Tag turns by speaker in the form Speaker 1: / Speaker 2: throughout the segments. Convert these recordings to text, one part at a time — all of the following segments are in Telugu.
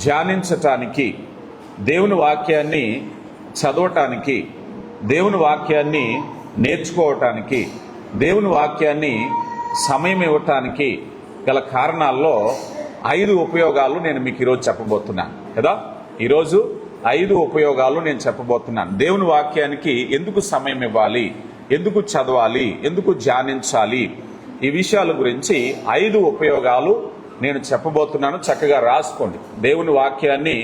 Speaker 1: ధ్యానించటానికి, దేవుని వాక్యాన్ని చదవటానికి, దేవుని వాక్యాన్ని నేర్చుకోవటానికి, దేవుని వాక్యాన్ని సమయం ఇవ్వటానికి గల కారణాల్లో 5 ఉపయోగాలు నేను మీకు ఈరోజు చెప్పబోతున్నాను కదా. ఈరోజు 5 ఉపయోగాలు నేను చెప్పబోతున్నాను. దేవుని వాక్యానికి ఎందుకు సమయం ఇవ్వాలి, ఎందుకు చదవాలి, ఎందుకు ధ్యానించాలి, ఈ విషయాల గురించి 5 ఉపయోగాలు నేను చెప్పబోతున్నాను. చక్కగా రాసుకోండి. దేవుని వాక్యాన్ని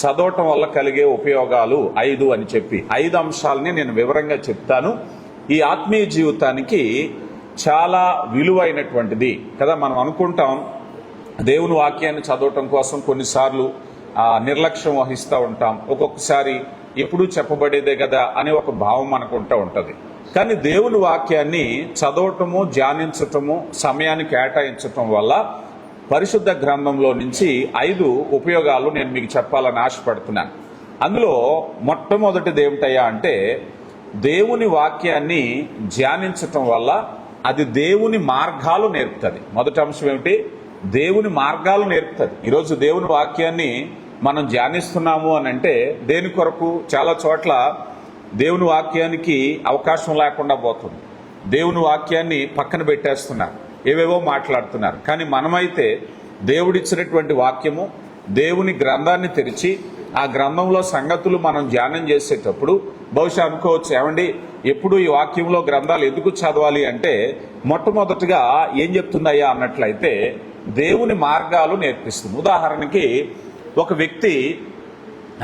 Speaker 1: చదవటం వల్ల కలిగే ఉపయోగాలు 5 అని చెప్పి 5 అంశాలని నేను వివరంగా చెప్తాను. ఈ ఆత్మీయ జీవితానికి చాలా విలువైనటువంటిది కదా. మనం అనుకుంటాం దేవుని వాక్యాన్ని చదవటం కోసం కొన్నిసార్లు నిర్లక్ష్యం వహిస్తూ ఉంటాం. ఒక్కొక్కసారి ఎప్పుడూ చెప్పబడేదే కదా అనే ఒక భావం మనకుంటూ ఉంటుంది. కానీ దేవుని వాక్యాన్ని చదవటము, ధ్యానించటము, సమయాన్ని కేటాయించటం వల్ల పరిశుద్ధ గ్రంథంలో నుంచి 5 ఉపయోగాలు నేను మీకు చెప్పాలని ఆశపడుతున్నాను. అందులో మొట్టమొదటిది ఏమిటయ్యా అంటే, దేవుని వాక్యాన్ని ధ్యానించటం వల్ల అది దేవుని మార్గాలు నేర్పుతుంది. మొదటి అంశం ఏమిటి? దేవుని మార్గాలు నేర్పుతుంది. ఈరోజు దేవుని వాక్యాన్ని మనం ధ్యానిస్తున్నాము అని అంటే దేని కొరకు? చాలా చోట్ల దేవుని వాక్యానికి అవకాశం లేకుండా పోతుంది. దేవుని వాక్యాన్ని పక్కన పెట్టేస్తున్నారు, ఏవేవో మాట్లాడుతున్నారు. కానీ మనమైతే దేవుడిచ్చినటువంటి వాక్యము, దేవుని గ్రంథాన్ని తెరిచి ఆ గ్రంథంలో సంగతులు మనం ధ్యానం చేసేటప్పుడు బహుశా అనుకోవచ్చు, ఏమండి ఎప్పుడు ఈ వాక్యంలో గ్రంథాలు ఎందుకు చదవాలి అంటే, మొట్టమొదటిగా ఏం చెప్తుందయ్యా అన్నట్లయితే దేవుని మార్గాలు నేర్పిస్తుంది. ఉదాహరణకి ఒక వ్యక్తి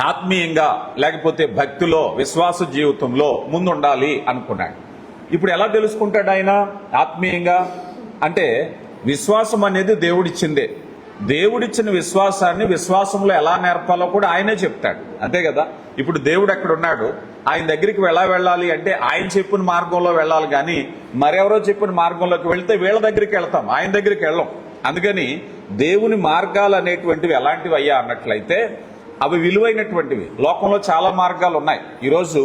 Speaker 1: ఆత్మీయంగా లేకపోతే భక్తిలో, విశ్వాస జీవితంలో ముందుండాలి అనుకున్నాడు. ఇప్పుడు ఎలా తెలుసుకుంటాడు ఆయన ఆత్మీయంగా అంటే? విశ్వాసం అనేది దేవుడిచ్చిందే. దేవుడిచ్చిన విశ్వాసాన్ని విశ్వాసంలో ఎలా నేర్పాలో కూడా ఆయనే చెప్తాడు, అంతే కదా. ఇప్పుడు దేవుడు ఎక్కడ ఉన్నాడు, ఆయన దగ్గరికి ఎలా వెళ్ళాలి అంటే ఆయన చెప్పిన మార్గంలో వెళ్ళాలి. కానీ మరెవరో చెప్పిన మార్గంలోకి వెళ్తే వీళ్ళ దగ్గరికి వెళ్తాం, ఆయన దగ్గరికి వెళ్ళాం. అందుకని దేవుని మార్గాలు అనేటువంటివి ఎలాంటివి అయ్యా అన్నట్లయితే అవి విలువైనటువంటివి. లోకంలో చాలా మార్గాలు ఉన్నాయి. ఈరోజు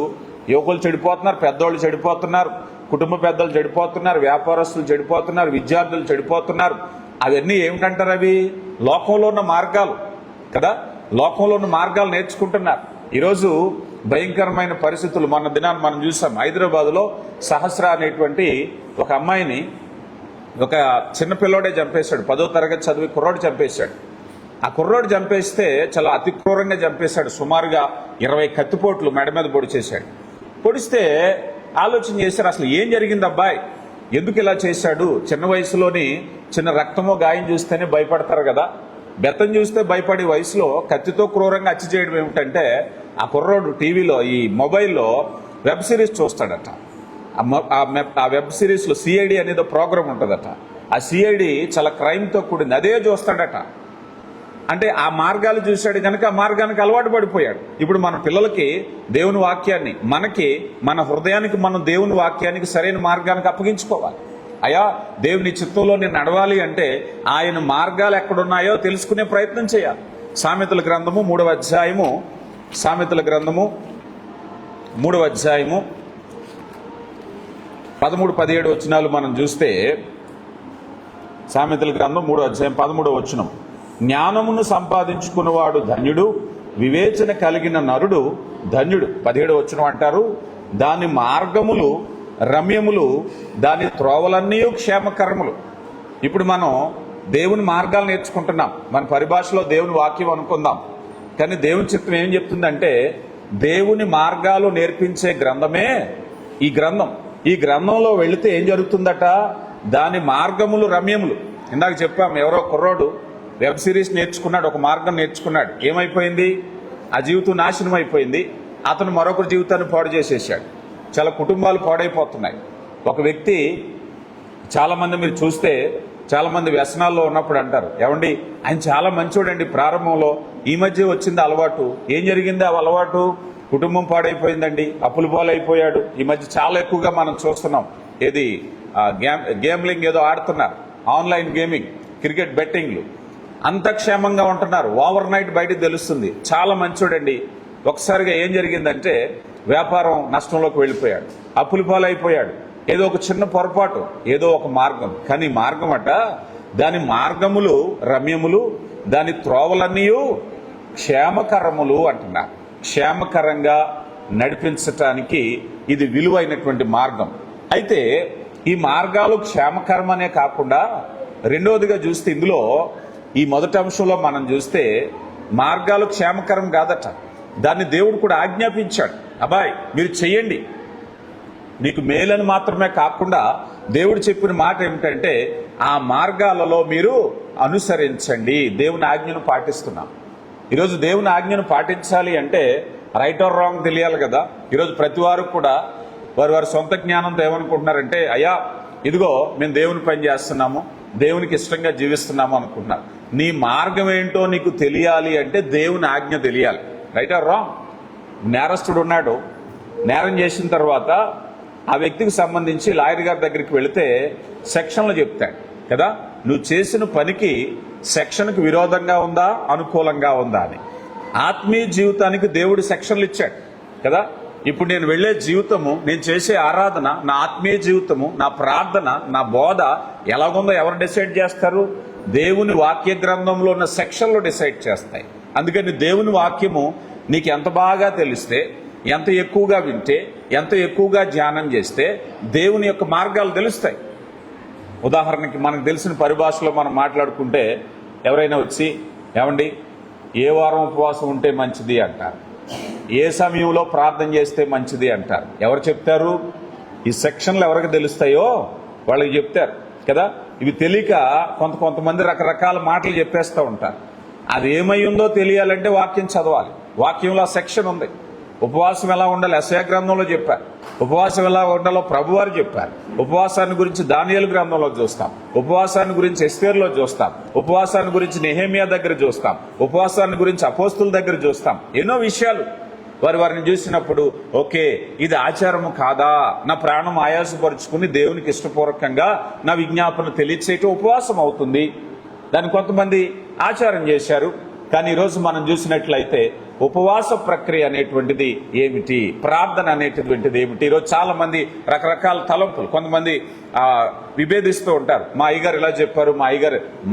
Speaker 1: యువకులు చెడిపోతున్నారు, పెద్దోళ్ళు చెడిపోతున్నారు, కుటుంబ పెద్దలు చెడిపోతున్నారు, వ్యాపారస్తులు చెడిపోతున్నారు, విద్యార్థులు చెడిపోతున్నారు. అవన్నీ ఏమిటంటారు? అవి లోకంలో ఉన్న మార్గాలు కదా. లోకంలో ఉన్న మార్గాలు నేర్చుకుంటున్నారు. ఈరోజు భయంకరమైన పరిస్థితులు మొన్న దినాన్ని మనం చూసాం. హైదరాబాద్లో సహస్ర అనేటువంటి ఒక అమ్మాయిని ఒక చిన్న పిల్లోడే చంపేశాడు. 10వ తరగతి చదివి కుర్రోడు చంపేశాడు. ఆ కుర్రోడు చంపేస్తే చాలా అతి క్రూరంగా చంపేశాడు. సుమారుగా 20 కత్తిపోట్లు మెడ మీద పొడిచేశాడు. పొడిస్తే ఆలోచన చేశారు, అసలు ఏం జరిగింది అబ్బాయి, ఎందుకు ఇలా చేశాడు? చిన్న వయసులోని చిన్న రక్తమో గాయం చూస్తేనే భయపడతారు కదా. బెత్తం చూస్తే భయపడే వయసులో కత్తితో క్రూరంగా హత్య చేయడం ఏమిటంటే, ఆ కుర్రోడు టీవీలో, ఈ మొబైల్లో వెబ్ సిరీస్ చూస్తాడట. ఆ వెబ్ సిరీస్లో సిఐడి అనేది ప్రోగ్రామ్ ఉంటుందట. ఆ సిఐడి చాలా క్రైమ్తో కూడింది, అదే చూస్తాడట. అంటే ఆ మార్గాలు చూశాడు కనుక ఆ మార్గానికి అలవాటు పడిపోయాడు. ఇప్పుడు మన పిల్లలకి దేవుని వాక్యాన్ని, మనకి మన హృదయానికి మనం దేవుని వాక్యానికి సరైన మార్గానికి అప్పగించుకోవాలి. అయ్యా దేవుని చిత్తంలో నేను నడవాలి అంటే ఆయన మార్గాలు ఎక్కడున్నాయో తెలుసుకునే ప్రయత్నం చేయాలి. సామెతల గ్రంథము 3వ అధ్యాయము, సామెతల గ్రంథము 3వ అధ్యాయము 13-17 వచనాలు మనం చూస్తే, సామెతల గ్రంథం 3వ అధ్యాయం 13వ వచనం, జ్ఞానమును సంపాదించుకున్నవాడు ధన్యుడు, వివేచన కలిగిన నరుడు ధన్యుడు. 17వ వచనం అంటారు, దాని మార్గములు రమ్యములు, దాని త్రోవలన్నీ క్షేమకరములు. ఇప్పుడు మనం దేవుని మార్గాలు నేర్చుకుంటున్నాం. మన పరిభాషలో దేవుని వాక్యం అనుకుందాం. కానీ దేవుని చిత్తం ఏం చెప్తుందంటే, దేవుని మార్గాలు నేర్పించే గ్రంథమే ఈ గ్రంథం. ఈ గ్రంథంలో వెళితే ఏం జరుగుతుందట? దాని మార్గములు రమ్యములు. ఇందాక చెప్పాం, ఎవరో కుర్రోడు వెబ్ సిరీస్ నేర్చుకున్నాడు, ఒక మార్గం నేర్చుకున్నాడు. ఏమైపోయింది? ఆ జీవితం నాశనం అయిపోయింది. అతను మరొకరి జీవితాన్ని పాడు చేసేసాడు. చాలా కుటుంబాలు పాడైపోతున్నాయి. ఒక వ్యక్తి, చాలా మంది మీరు చూస్తే చాలా మంది వ్యసనాల్లో ఉన్నప్పుడు అంటారు, ఏమండి ఆయన చాలా మంచోడండి ప్రారంభంలో, ఈ మధ్య వచ్చింది అలవాటు. ఏం జరిగింది ఆ అలవాటు? కుటుంబం పాడైపోయిందండి, అప్పులు పాలైపోయాడు. ఈ మధ్య చాలా ఎక్కువగా మనం చూస్తున్నాం. ఏది గేమ్లింగ్ ఏదో ఆడుతున్నారు, ఆన్లైన్ గేమింగ్, క్రికెట్ బెట్టింగ్లు. అంత క్షేమంగా ఉంటున్నారు. ఓవర్ నైట్ బయటకు తెలుస్తుంది చాలా మంచోడండి. ఒకసారిగా ఏం జరిగిందంటే వ్యాపారం నష్టంలోకి వెళ్ళిపోయాడు, అప్పులు పాలైపోయాడు. ఏదో ఒక చిన్న పొరపాటు, ఏదో ఒక మార్గం. కానీ మార్గం అట, దాని మార్గములు రమ్యములు, దాని త్రోవలన్నీ క్షేమకరములు అంటున్నారు. క్షేమకరంగా నడిపించటానికి ఇది విలువైనటువంటి మార్గం. అయితే ఈ మార్గాలు క్షేమకరమనే కాకుండా రెండవదిగా చూస్తే ఇందులో ఈ మొదటి అంశంలో మనం చూస్తే మార్గాలు క్షేమకరం కాదట, దాన్ని దేవుడు కూడా ఆజ్ఞాపించాడు. అబ్బాయి మీరు చెయ్యండి, మీకు మేలని మాత్రమే కాకుండా దేవుడు చెప్పిన మాట ఏమిటంటే ఆ మార్గాలలో మీరు అనుసరించండి. దేవుని ఆజ్ఞను పాటిస్తున్నాం. ఈరోజు దేవుని ఆజ్ఞను పాటించాలి అంటే రైట్ ఆర్ రాంగ్ తెలియాలి కదా. ఈరోజు ప్రతి వారు కూడా వారి సొంత జ్ఞానంతో ఏమనుకుంటున్నారంటే అయ్యా ఇదిగో మేము దేవుని పని చేస్తున్నాము, దేవునికి ఇష్టంగా జీవిస్తున్నాము అనుకుంటున్నారు. నీ మార్గం ఏంటో నీకు తెలియాలి అంటే దేవుని ఆజ్ఞ తెలియాలి. Right are wrong? నేరస్తుడు ఉన్నాడు, నేరం చేసిన తర్వాత ఆ వ్యక్తికి సంబంధించి లాయర్ గారి దగ్గరికి వెళితే సెక్షన్లు చెప్తాడు కదా, నువ్వు చేసిన పనికి సెక్షన్కి విరోధంగా ఉందా అనుకూలంగా ఉందా అని. ఆత్మీయ జీవితానికి దేవుడు సెక్షన్లు ఇచ్చాడు కదా. ఇప్పుడు నేను వెళ్లే జీవితము, నేను చేసే ఆరాధన, నా ఆత్మీయ జీవితము, నా ప్రార్థన, నా బోధ ఎలాగుందో ఎవరు డిసైడ్ చేస్తారు? దేవుని వాక్య గ్రంథంలో ఉన్న సెక్షన్లు డిసైడ్ చేస్తాయి. అందుకని దేవుని వాక్యము నీకు ఎంత బాగా తెలిస్తే, ఎంత ఎక్కువగా వింటే, ఎంత ఎక్కువగా ధ్యానం చేస్తే దేవుని యొక్క మార్గాలు తెలుస్తాయి. ఉదాహరణకి మనకు తెలిసిన పరిభాషలో మనం మాట్లాడుకుంటే ఎవరైనా వచ్చి ఏమండి ఏ వారం ఉపవాసం ఉంటే మంచిది అంటారు, ఏ సమయంలో ప్రార్థన చేస్తే మంచిది అంటారు. ఎవరు చెప్తారు? ఈ సెక్షన్లు ఎవరికి తెలుస్తాయో వాళ్ళకి చెప్తారు కదా. ఇవి తెలియక కొంతమంది రకరకాల మాటలు చెప్పేస్తూ ఉంటారు. అది ఏమై ఉందో తెలియాలంటే వాక్యం చదవాలి. వాక్యంలో ఆ సెక్షన్ ఉంది. ఉపవాసం ఎలా ఉండాలి యెషయా గ్రంథంలో చెప్పారు, ఉపవాసం ఎలా ఉండాలో ప్రభువారు చెప్పారు. ఉపవాసాన్ని గురించి దానియేలు గ్రంథంలో చూస్తాం, ఉపవాసాన్ని గురించి ఎస్తేరులో చూస్తాం, ఉపవాసాన్ని గురించి నెహెమియా దగ్గర చూస్తాం, ఉపవాసాన్ని గురించి అపోస్తుల దగ్గర చూస్తాం. ఎన్నో విషయాలు వారిని చూసినప్పుడు ఓకే ఇది ఆచారము కాదా, నా ప్రాణం ఆయాసపరుచుకుని దేవునికి ఇష్టపూర్వకంగా నా విజ్ఞాపన తెలియచేయటం ఉపవాసం అవుతుంది. దాన్ని కొంతమంది ఆచారం చేశారు. కానీ ఈరోజు మనం చూసినట్లయితే ఉపవాస ప్రక్రియ అనేటువంటిది ఏమిటి, ప్రార్థన అనేటువంటిది ఏమిటి? ఈరోజు చాలా మంది రకరకాల తలంపులు, కొంతమంది విభేదిస్తూ ఉంటారు. మా అయ్యగారు ఇలా చెప్పారు, మా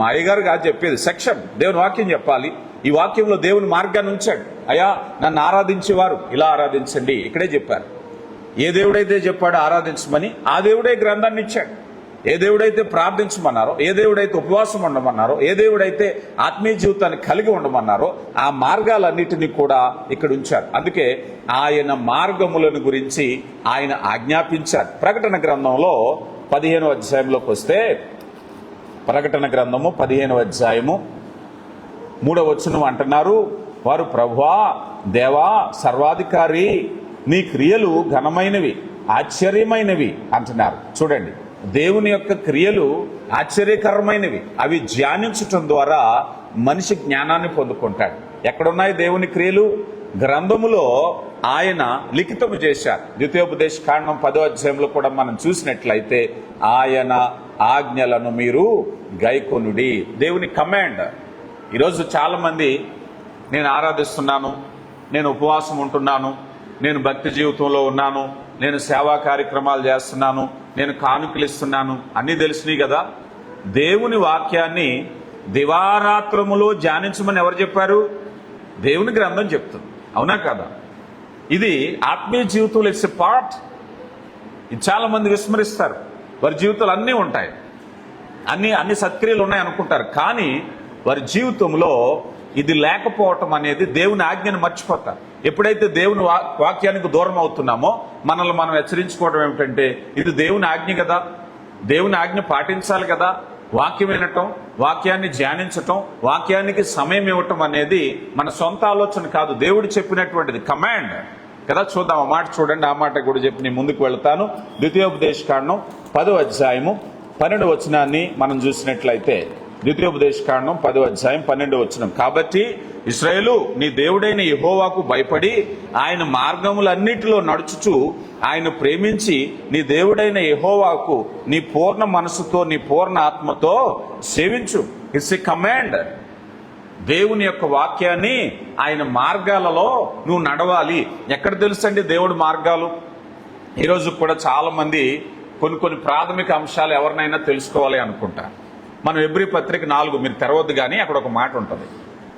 Speaker 1: అయ్యగారు కాదు చెప్పేది, సెక్షన్ దేవుని వాక్యం చెప్పాలి. ఈ వాక్యంలో దేవుని మార్గాన్ని ఉంచాడు. అయ్యా నన్ను ఆరాధించేవారు ఇలా ఆరాధించండి, ఇక్కడే చెప్పారు. ఏ దేవుడైతే చెప్పాడో ఆరాధించమని ఆ దేవుడే గ్రంథాన్ని ఇచ్చాడు. ఏ దేవుడైతే ప్రార్థించమన్నారో, ఏ దేవుడైతే ఉపవాసం ఉండమన్నారో, ఏ దేవుడైతే ఆత్మీయ జీవితాన్ని కలిగి ఉండమన్నారో ఆ మార్గాలన్నిటినీ కూడా ఇక్కడ ఉంచారు. అందుకే ఆయన మార్గములను గురించి ఆయన ఆజ్ఞాపించారు. ప్రకటన గ్రంథంలో 15వ అధ్యాయంలోకి వస్తే, ప్రకటన గ్రంథము 15వ అధ్యాయము 3వ వచనం అంటున్నారు, వారు ప్రభువా దేవా సర్వాధికారి నీ క్రియలు ఘనమైనవి ఆశ్చర్యమైనవి అంటున్నారు. చూడండి, దేవుని యొక్క క్రియలు ఆశ్చర్యకరమైనవి. అవి ధ్యానించటం ద్వారా మనిషి జ్ఞానాన్ని పొందుకుంటాడు. ఎక్కడున్నాయి దేవుని క్రియలు? గ్రంథములో ఆయన లిఖితము చేశారు. ద్వితీయోపదేశ కాండం 10వ అధ్యాయంలో కూడా మనం చూసినట్లయితే ఆయన ఆజ్ఞలను మీరు గైకొనుడి, దేవుని కమాండ్. ఈరోజు చాలా మంది నేను ఆరాధిస్తున్నాను, నేను ఉపవాసం ఉంటున్నాను, నేను భక్తి జీవితంలో ఉన్నాను, నేను సేవా కార్యక్రమాలు చేస్తున్నాను, నేను కానుకలు ఇస్తున్నాను, అన్నీ తెలిసినాయి కదా. దేవుని వాక్యాన్ని దివారాత్రములో ధ్యానించమని ఎవరు చెప్పారు? దేవుని గ్రంథం చెప్తుంది. అవునా కదా? ఇది ఆత్మీయ జీవితంలో ఇట్స్ ఎ పార్ట్. ఇది చాలా మంది విస్మరిస్తారు. వారి జీవితాలు అన్నీ ఉంటాయి, అన్ని సత్క్రియలు ఉన్నాయి అనుకుంటారు. కానీ వారి జీవితంలో ఇది లేకపోవటం అనేది దేవుని ఆజ్ఞను మర్చిపోతారు. ఎప్పుడైతే దేవుని వాక్యానికి దూరం అవుతున్నామో మనల్ని మనం హెచ్చరించుకోవడం ఏమిటంటే ఇది దేవుని ఆజ్ఞ కదా, దేవుని ఆజ్ఞ పాటించాలి కదా. వాక్యం వినటం, వాక్యాన్ని ధ్యానించటం, వాక్యానికి సమయం ఇవ్వటం అనేది మన సొంత ఆలోచన కాదు, దేవుడు చెప్పినటువంటిది, కమాండ్ కదా. చూద్దాం ఆ మాట చూడండి. ఆ మాట కూడా చెప్పి నేను ముందుకు వెళ్తాను. ద్వితీయోపదేశ కాండం 10వ అధ్యాయము 12వ వచనాన్ని మనం చూసినట్లయితే, ద్వితీయోపదేశ కాండం 10వ అధ్యాయం 12వ వచనం, కాబట్టి ఇశ్రాయేలు నీ దేవుడైన యెహోవాకు భయపడి ఆయన మార్గములన్నిటిలో నడుచుచు ఆయన ప్రేమించి నీ దేవుడైన యెహోవాకు నీ పూర్ణ మనసుతో నీ పూర్ణ ఆత్మతో సేవించు. It's a command. దేవుని యొక్క వాక్యాన్ని ఆయన మార్గాలలో నువ్వు నడవాలి. ఎక్కడ తెలుసండి దేవుడి మార్గాలు? ఈరోజు కూడా చాలా మంది కొన్ని ప్రాథమిక అంశాలు ఎవరినైనా తెలుసుకోవాలి అనుకుంటారు. మనం ఎబ్రీ పత్రిక 4 మీరు తెరవద్దు, కానీ అక్కడ ఒక మాట ఉంటుంది.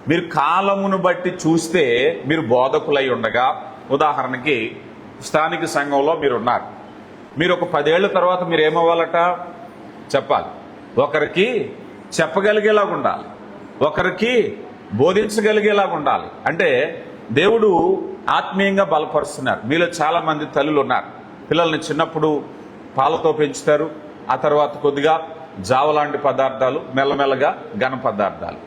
Speaker 1: మీరు కాలమును బట్టి చూస్తే మీరు బోధకులై ఉండగా, ఉదాహరణకి స్థానిక సంఘంలో మీరు ఉన్నారు. మీరు ఒక 10 ఏళ్ల తర్వాత మీరు ఏమవ్వాలట చెప్పాలి. ఒకరికి చెప్పగలిగేలాగా ఉండాలి, ఒకరికి బోధించగలిగేలాగా ఉండాలి. అంటే దేవుడు ఆత్మీయంగా బలపరుస్తున్నారు. మీలో చాలా మంది తల్లులు ఉన్నారు. పిల్లల్ని చిన్నప్పుడు పాలతో పెంచుతారు, ఆ తర్వాత కొద్దిగా జావ లాంటి పదార్థాలు, మెల్లమెల్లగా ఘన పదార్థాలు.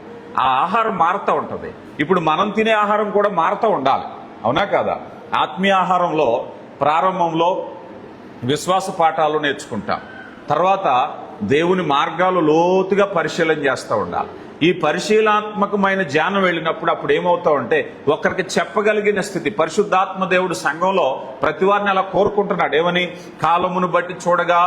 Speaker 1: ఆ ఆహారం మారుతూ ఉంటుంది. ఇప్పుడు మనం తినే ఆహారం కూడా మారుతూ ఉండాలి, అవునా కాదా? ఆత్మీయ ఆహారంలో ప్రారంభంలో విశ్వాస పాఠాలు నేర్చుకుంటాం, తర్వాత దేవుని మార్గాలు లోతుగా పరిశీలన చేస్తూ ఉండాలి. ఈ పరిశీలనాత్మకమైన ధ్యానం వెళ్ళినప్పుడు అప్పుడు ఏమవుతామంటే ఒకరికి చెప్పగలిగిన స్థితి. పరిశుద్ధాత్మ దేవుడు సంఘంలో ప్రతి వారిని అలా కోరుకుంటున్నాడు. ఏమని? కాలమును బట్టి చూడగా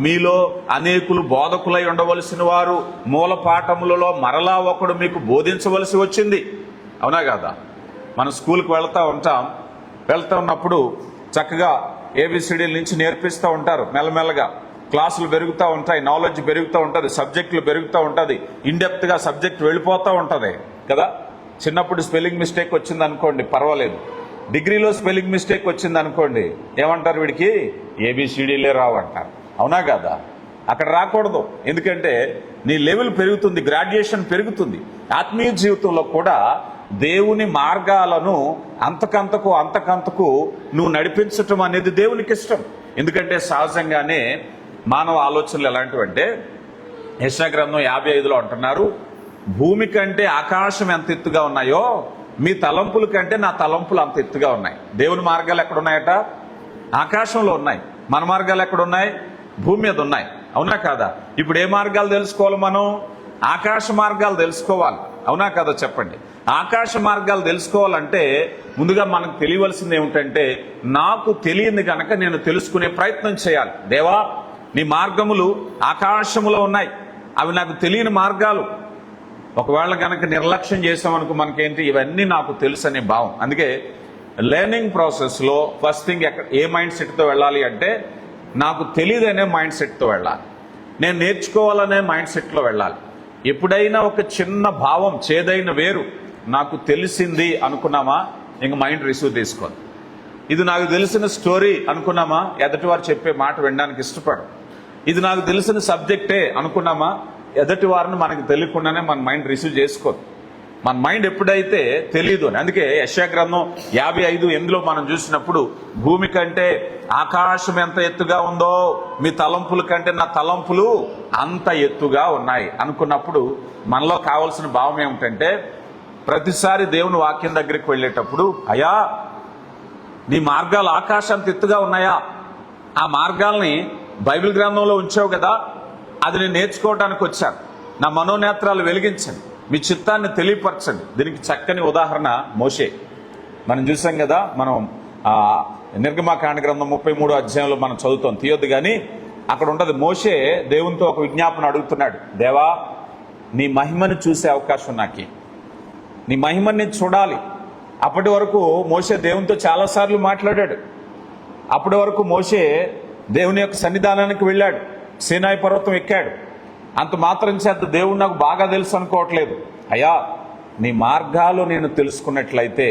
Speaker 1: మీలో అనేకులు బోధకులై ఉండవలసిన వారు మూల పాఠములలో మరలా ఒకడు మీకు బోధించవలసి వచ్చింది, అవునా కాదా? మనం స్కూల్కి వెళ్తూ ఉన్నప్పుడు చక్కగా ఏబిసిడీల నుంచి నేర్పిస్తూ ఉంటారు. మెల్లమెల్లగా క్లాసులు పెరుగుతూ ఉంటాయి, నాలెడ్జ్ పెరుగుతూ ఉంటుంది, సబ్జెక్టులు పెరుగుతూ ఉంటుంది, ఇన్డెప్త్గా సబ్జెక్ట్ వెళ్ళిపోతూ ఉంటుంది కదా. చిన్నప్పుడు స్పెల్లింగ్ మిస్టేక్ వచ్చింది అనుకోండి, పర్వాలేదు. డిగ్రీలో స్పెల్లింగ్ మిస్టేక్ వచ్చింది అనుకోండి, ఏమంటారు? వీడికి ఏబిసిడీలే రావు అంటారు, అవునా కదా? అక్కడ రాకూడదు. ఎందుకంటే నీ లెవెల్ పెరుగుతుంది, గ్రాడ్యుయేషన్ పెరుగుతుంది. ఆత్మీయ జీవితంలో కూడా దేవుని మార్గాలను అంతకంతకు నువ్వు నడిపించటం అనేది దేవునికి ఇష్టం. ఎందుకంటే సహజంగానే మానవ ఆలోచనలు ఎలాంటివంటే, యెషయా గ్రంథం 55లో అంటున్నారు, భూమి కంటే ఆకాశం ఎంత ఎత్తుగా ఉన్నాయో మీ తలంపుల కంటే నా తలంపులు అంత ఎత్తుగా ఉన్నాయి. దేవుని మార్గాలు ఎక్కడున్నాయట? ఆకాశంలో ఉన్నాయి. మన మార్గాలు ఎక్కడున్నాయి? భూమి మీద ఉన్నాయి, అవునా కాదా? ఇప్పుడు ఏ మార్గాలు తెలుసుకోవాలి మనం? ఆకాశ మార్గాలు తెలుసుకోవాలి, అవునా కదా? చెప్పండి. ఆకాశ మార్గాలు తెలుసుకోవాలంటే ముందుగా మనకు తెలియవలసింది ఏమిటంటే, నాకు తెలియంది కనుక నేను తెలుసుకునే ప్రయత్నం చేయాలి. దేవా, నీ మార్గములు ఆకాశములో ఉన్నాయి, అవి నాకు తెలియని మార్గాలు. ఒకవేళ కనుక నిర్లక్ష్యం చేసామనుకో మనకేంటి? ఇవన్నీ నాకు తెలుసు అనే భావం. అందుకే లెర్నింగ్ ప్రాసెస్లో ఫస్ట్ థింగ్ ఏ మైండ్ సెట్తో వెళ్ళాలి అంటే, నాకు తెలియదనే మైండ్ సెట్తో వెళ్ళాలి, నేను నేర్చుకోవాలనే మైండ్ సెట్లో వెళ్ళాలి. ఎప్పుడైనా ఒక చిన్న భావం, చేదైన వేరు, నాకు తెలిసింది అనుకున్నామా, ఇంక మైండ్ రిసీవ్ తీసుకోవాలి. ఇది నాకు తెలిసిన స్టోరీ అనుకున్నామా, ఎదుటి వారు చెప్పే మాట వినడానికి ఇష్టపడు. ఇది నాకు తెలిసిన సబ్జెక్టే అనుకున్నామా, ఎదుటి వారిని మనకు తెలియకుండానే మన మైండ్ రిసీవ్ చేసుకోదు. మన మైండ్ ఎప్పుడైతే తెలియదు అని. అందుకే యెషయా గ్రంథం 55:8లో మనం చూసినప్పుడు, భూమి కంటే ఆకాశం ఎంత ఎత్తుగా ఉందో మీ తలంపుల కంటే నా తలంపులు అంత ఎత్తుగా ఉన్నాయి అనుకున్నప్పుడు మనలో కావాల్సిన భావం ఏమిటంటే, ప్రతిసారి దేవుని వాక్యం దగ్గరికి వెళ్ళేటప్పుడు, అయ్యా నీ మార్గాలు ఆకాశంత ఎత్తుగా ఉన్నాయా? ఆ మార్గాల్ని బైబిల్ గ్రంథంలో ఉంచావు కదా, అది నేను నేర్చుకోవడానికి వచ్చాను. నా మనోనేత్రాలు వెలిగించండి, మీ చిత్తాన్ని తెలియపరచండి. దీనికి చక్కని ఉదాహరణ మోషే. మనం చూసాం కదా, మనం నిర్గమకాండ గ్రంథం 33వ అధ్యాయంలో మనం చదువుతాం, తీయొద్దు కానీ అక్కడ ఉంటది. మోషే దేవునితో ఒక విజ్ఞాపన అడుగుతున్నాడు, దేవా నీ మహిమను చూసే అవకాశం నాకు, నీ మహిమని చూడాలి. అప్పటి వరకు మోషే దేవునితో చాలాసార్లు మాట్లాడాడు. అప్పటి వరకు మోషే దేవుని యొక్క సన్నిధానానికి వెళ్ళాడు, సీనాయి పర్వతం ఎక్కాడు. అంత మాత్రం చేత దేవుడు నాకు బాగా తెలుసు అనుకోవట్లేదు. అయ్యా నీ మార్గాలు నేను తెలుసుకున్నట్లయితే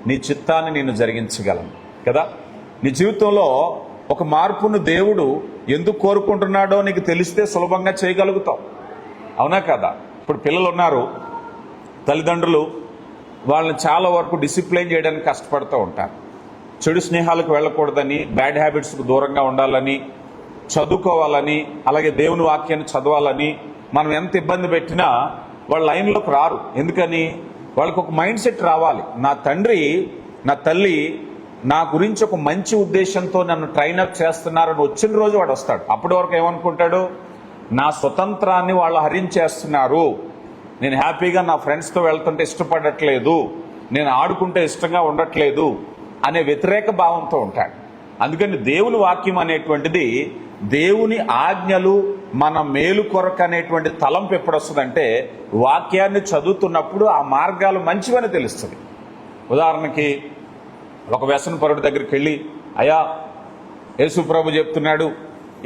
Speaker 1: నీ చిత్తాన్ని నేను జరిగించగలను కదా. నీ జీవితంలో ఒక మార్పును దేవుడు ఎందుకు కోరుకుంటున్నాడో నీకు తెలిస్తే సులభంగా చేయగలుగుతావు, అవునా కదా. ఇప్పుడు పిల్లలు ఉన్నారు, తల్లిదండ్రులు వాళ్ళని చాలా వరకు డిసిప్లైన్ చేయడానికి కష్టపడుతూ ఉంటారు. చెడు స్నేహాలకు వెళ్ళకూడదని, బ్యాడ్ హ్యాబిట్స్కు దూరంగా ఉండాలని, చదువుకోవాలని, అలాగే దేవుని వాక్యాన్ని చదవాలని మనం ఎంత ఇబ్బంది పెట్టినా వాళ్ళ లైన్లోకి రారు. ఎందుకని? వాళ్ళకు ఒక మైండ్ సెట్ రావాలి. నా తండ్రి నా తల్లి నా గురించి ఒక మంచి ఉద్దేశంతో నన్ను ట్రైనప్ చేస్తున్నారని వచ్చిన రోజు వాడు వస్తాడు. అప్పటి వరకు ఏమనుకుంటాడు? నా స్వతంత్రాన్ని వాళ్ళు హరించేస్తున్నారు, నేను హ్యాపీగా నా ఫ్రెండ్స్తో వెళ్తుంటే ఇష్టపడట్లేదు, నేను ఆడుకుంటే ఇష్టంగా ఉండట్లేదు అనే వ్యతిరేక భావంతో ఉంటాడు. అందుకని దేవుని వాక్యం అనేటువంటిది, దేవుని ఆజ్ఞలు మన మేలు కొరకు అనేటువంటి తలంపు ఎప్పుడు వస్తుందంటే, వాక్యాన్ని చదువుతున్నప్పుడు ఆ మార్గాలు మంచివని తెలుస్తుంది. ఉదాహరణకి ఒక వ్యసనపరుడి దగ్గరికి వెళ్ళి, అయ్యా యేసు ప్రభు చెప్తున్నాడు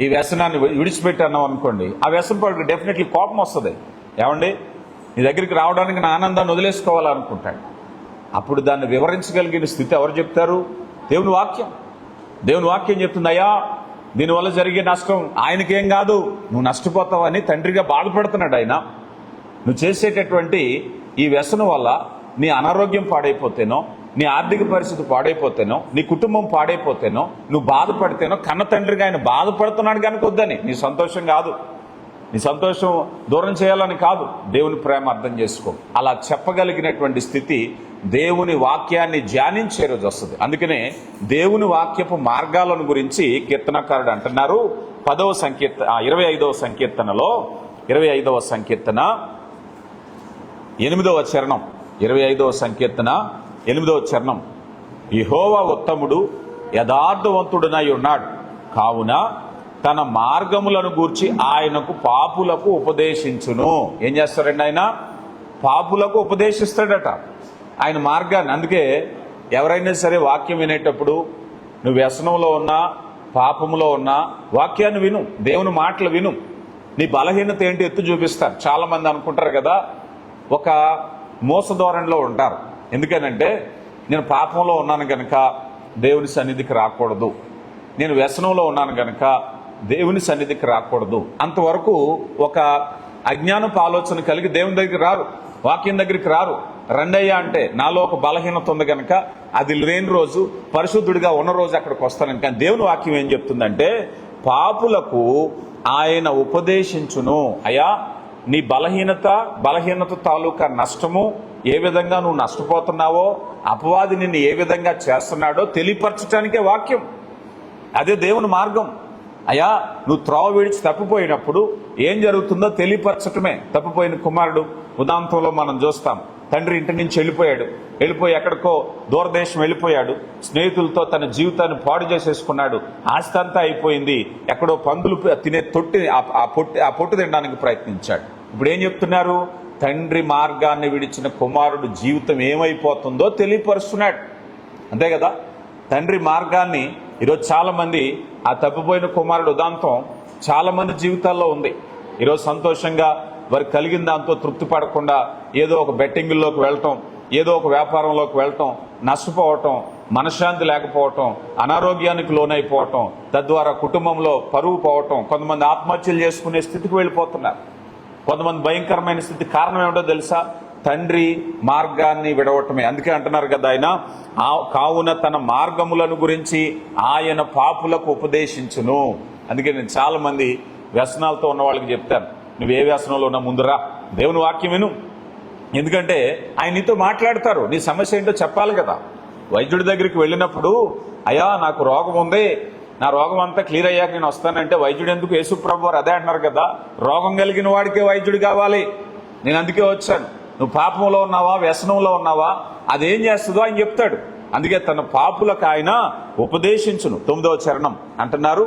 Speaker 1: ఈ వ్యసనాన్ని విడిచిపెట్టి అన్నాం అనుకోండి, ఆ వ్యసనం పడికి డెఫినెట్లీ కోపం వస్తుంది. ఏమండి, నీ దగ్గరికి రావడానికి నా ఆనందాన్ని వదిలేసుకోవాలనుకుంటాడు. అప్పుడు దాన్ని వివరించగలిగిన స్థితి ఎవరు చెప్తారు? దేవుని వాక్యం. దేవుని వాక్యం చెప్తుంది, అయ్యా దీనివల్ల జరిగే నష్టం ఆయనకేం కాదు, నువ్వు నష్టపోతావని తండ్రిగా బాధపడుతున్నాడు ఆయన. నువ్వు చేసేటటువంటి ఈ వ్యసనం వల్ల నీ అనారోగ్యం పాడైపోతేనో, నీ ఆర్థిక పరిస్థితి పాడైపోతేనో, నీ కుటుంబం పాడైపోతేనో, నువ్వు బాధపడితేనో, కన్న తండ్రిగా ఆయన బాధపడుతున్నాడు కనుక వద్దని. నీ సంతోషం కాదు, నీ సంతోషం దూరం చేయాలని కాదు, దేవుని ప్రేమ అర్థం చేసుకో. అలా చెప్పగలిగినటువంటి స్థితి దేవుని వాక్యాన్ని ధ్యానించే రోజు వస్తుంది. అందుకనే దేవుని వాక్యపు మార్గాలను గురించి కీర్తనకారుడు అంటున్నారు 25వ సంకీర్తనలో 25వ సంకీర్తన 8వ చరణం, 25వ సంకీర్తన 8వ చరణం, యెహోవా ఉత్తముడు యథార్థవంతుడునై ఉన్నాడు, కావున తన మార్గములను గూర్చి ఆయనకు పాపులకు ఉపదేశించును. ఏం చేస్తాడండి ఆయన? పాపులకు ఉపదేశిస్తాడట ఆయన మార్గాన్ని. అందుకే ఎవరైనా సరే వాక్యం వినేటప్పుడు నువ్వు వ్యసనంలో ఉన్నా, పాపంలో ఉన్నా, వాక్యాన్ని విను, దేవుని మాటలు విను. నీ బలహీనత ఏంటి ఎత్తు చూపిస్తారు. చాలా మంది అనుకుంటారు కదా, ఒక మోస ధోరణిలో ఉంటారు. ఎందుకనంటే, నేను పాపంలో ఉన్నాను గనక దేవుని సన్నిధికి రాకూడదు, నేను వ్యసనంలో ఉన్నాను గనక దేవుని సన్నిధికి రాకూడదు. అంతవరకు ఒక అజ్ఞానపు ఆలోచన కలిగి దేవుని దగ్గరికి రారు, వాక్యం దగ్గరికి రారు. రండయ్యా అంటే నాలో ఒక బలహీనత ఉంది కనుక అది లేని రోజు, పరిశుద్ధుడిగా ఉన్న రోజు అక్కడికి వస్తాను. కానీ దేవుని వాక్యం ఏం చెప్తుందంటే, పాపులకు ఆయన ఉపదేశించును. అయ్యా నీ బలహీనత తాలూకా నష్టము, ఏ విధంగా నువ్వు నష్టపోతున్నావో, అపవాది నిన్ను ఏ విధంగా చేస్తున్నాడో తెలియపరచడానికే వాక్యం. అదే దేవుని మార్గం. అయ్యా నువ్వు త్రోవ విడిచి తప్పిపోయినప్పుడు ఏం జరుగుతుందో తెలియపరచటమే. తప్పిపోయిన కుమారుడు ఉదాంతంలో మనం చూస్తాం. తండ్రి ఇంటి నుంచి వెళ్ళిపోయి ఎక్కడికో దూరదేశం వెళ్ళిపోయాడు. స్నేహితులతో తన జీవితాన్ని పాడు చేసేసుకున్నాడు. ఆస్తి అంతా అయిపోయింది. ఎక్కడో పందులు తినే తొట్టి ఆ పొట్టు తినడానికి ప్రయత్నించాడు. ఇప్పుడు ఏం చెప్తున్నారు? తండ్రి మార్గాన్ని విడిచిన కుమారుడు జీవితం ఏమైపోతుందో తెలియపరుస్తున్నాడు. అంతే కదా? తండ్రి మార్గాన్ని ఈరోజు చాలా మంది, ఆ తప్పిపోయిన కుమారుడు ఉదాంతం చాలా మంది జీవితాల్లో ఉంది. ఈరోజు సంతోషంగా వారికి కలిగిన దాంతో తృప్తి పడకుండా ఏదో ఒక బెట్టింగుల్లోకి వెళ్ళటం, ఏదో ఒక వ్యాపారంలోకి వెళ్ళటం, నష్టపోవటం, మనశ్శాంతి లేకపోవటం, అనారోగ్యానికి లోనైపోవటం, తద్వారా కుటుంబంలో పరువు పోవటం, కొంతమంది ఆత్మహత్యలు చేసుకునే స్థితికి వెళ్ళిపోతున్నారు. కొంతమంది భయంకరమైన స్థితి. కారణం ఏమిటో తెలుసా? తండ్రి మార్గాన్ని విడవటమే. అందుకే అంటున్నారు కదా ఆయన, కావున తన మార్గములను గురించి ఆయన పాపులకు ఉపదేశించును. అందుకే నేను చాలా మంది వ్యసనాలతో ఉన్న వాళ్ళకి చెప్తాను, నువ్వు ఏ వ్యసనంలో ఉన్నా ముందురా, దేవుని వాక్యం విను. ఎందుకంటే ఆయన నీతో మాట్లాడతారు. నీ సమస్య ఏంటో చెప్పాలి కదా. వైద్యుడి దగ్గరికి వెళ్ళినప్పుడు, అయ్యా నాకు రోగం ఉంది, నా రోగం అంతా క్లియర్ అయ్యాక నేను వస్తానంటే వైద్యుడు ఎందుకు? యేసుప్రభు వారు అదే అంటున్నారు కదా, రోగం కలిగిన వాడికే వైద్యుడు కావాలి, నేను అందుకే వచ్చాను. నువ్వు పాపంలో ఉన్నావా, వ్యసనంలో ఉన్నావా, అదేం చేస్తుందో ఆయన చెప్తాడు. అందుకే తన పాపులకు ఆయన ఉపదేశించును. 9వ చరణం అంటున్నారు,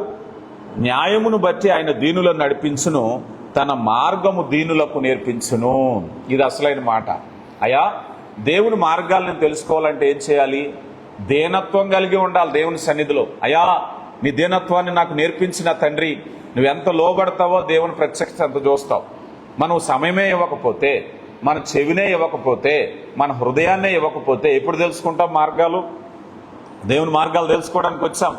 Speaker 1: న్యాయమును బట్టి ఆయన దీనులను నడిపించును, తన మార్గము దీనులకు నేర్పించును. ఇది అసలైన మాట. అయ్యా దేవుని మార్గాలను తెలుసుకోవాలంటే ఏం చేయాలి? దీనత్వం కలిగి ఉండాలి దేవుని సన్నిధిలో. అయ్యా నీ దీనత్వాన్ని నాకు నేర్పించిన తండ్రి, నువ్వెంత లోబడతావో దేవుని ప్రత్యక్షత అంత చూస్తావు. మనం సమయమే ఇవ్వకపోతే, మన చెవినే ఇవ్వకపోతే, మన హృదయాన్నే ఇవ్వకపోతే ఎప్పుడు తెలుసుకుంటాం మార్గాలు? దేవుని మార్గాలు తెలుసుకోవడానికి వచ్చాం.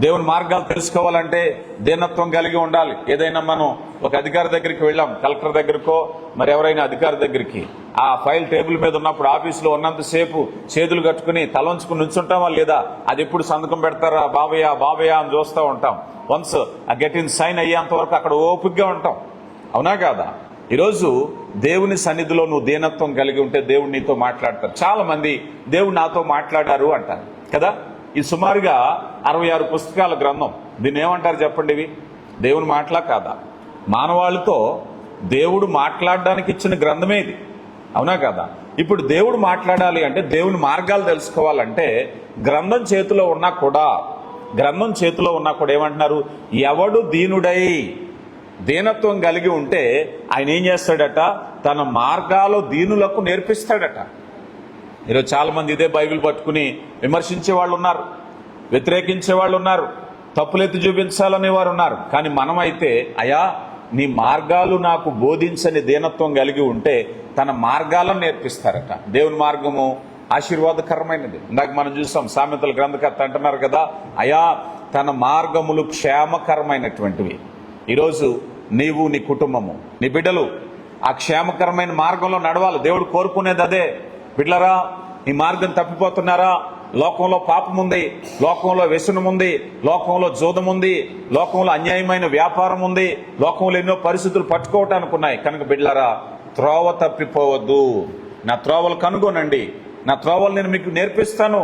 Speaker 1: దేవుని మార్గాలు తెలుసుకోవాలంటే దీనత్వం కలిగి ఉండాలి. ఏదైనా మనం ఒక అధికారి దగ్గరికి వెళ్ళాం, కలెక్టర్ దగ్గరకో మరి ఎవరైనా అధికారి దగ్గరికి, ఆ ఫైల్ టేబుల్ మీద ఉన్నప్పుడు ఆఫీసులో ఉన్నంతసేపు చేతులు కట్టుకుని తలంచుకుని నుంచుంటామా లేదా? అది ఎప్పుడు సంతకం పెడతారా బాబయ్య అని చూస్తూ ఉంటాం. వన్స్ ఆ గెట్ ఇన్ సైన్ అయ్యేంత వరకు అక్కడ ఓపికగా ఉంటాం. అవునా కాదా? ఈరోజు దేవుని సన్నిధిలో నువ్వు దీనత్వం కలిగి ఉంటే దేవుడు నీతో మాట్లాడతారు. చాలా మంది దేవుడు నాతో మాట్లాడారు అంటారు కదా. ఇది సుమారుగా 66 పుస్తకాల గ్రంథం. దీన్ని ఏమంటారు చెప్పండి? ఇవి దేవుని మాటలా కాదా? మానవాళితో దేవుడు మాట్లాడడానికి ఇచ్చిన గ్రంథమే ఇది. అవునా కదా? ఇప్పుడు దేవుడు మాట్లాడాలి అంటే, దేవుని మార్గాలు తెలుసుకోవాలంటే గ్రంథం చేతిలో ఉన్నా కూడా ఏమంటున్నారు? ఎవడు దీనుడై దీనత్వం కలిగి ఉంటే ఆయన ఏం చేస్తాడట? తన మార్గాలు దీనులకు నేర్పిస్తాడట. ఈరోజు చాలా మంది ఇదే బైబిల్ పట్టుకుని విమర్శించే వాళ్ళు ఉన్నారు, వ్యతిరేకించే వాళ్ళు ఉన్నారు. తప్పులెత్తి చూపించాలనే వారు ఉన్నారు. కానీ మనమైతే అయా నీ మార్గాలు నాకు బోధించని దీనత్వం కలిగి ఉంటే తన మార్గాలను నేర్పిస్తారట. దేవుని మార్గము ఆశీర్వాదకరమైనది. ఇందాక మనం చూసాం, సామెతల గ్రంథకర్త అంటున్నారు కదా, అయా తన మార్గములు క్షేమకరమైనటువంటివి. ఈరోజు నీవు, నీ కుటుంబము, నీ బిడ్డలు ఆ క్షేమకరమైన మార్గంలో నడవాలి. దేవుడు కోరుకునేది అదే. బిడ్డలారా, ఈ మార్గం తప్పిపోతున్నారా? లోకంలో పాపం ఉంది, లోకంలో వ్యసనం ఉంది, లోకంలో జోదం ఉంది, లోకంలో అన్యాయమైన వ్యాపారం ఉంది, లోకంలో ఎన్నో పరిస్థితులు పట్టుకోవటానికి ఉన్నాయి. కనుక బిడ్డలారా, త్రోవ తప్పిపోవద్దు. నా త్రోవలు కనుగొనండి, నా త్రోవలు నేను మీకు నేర్పిస్తాను.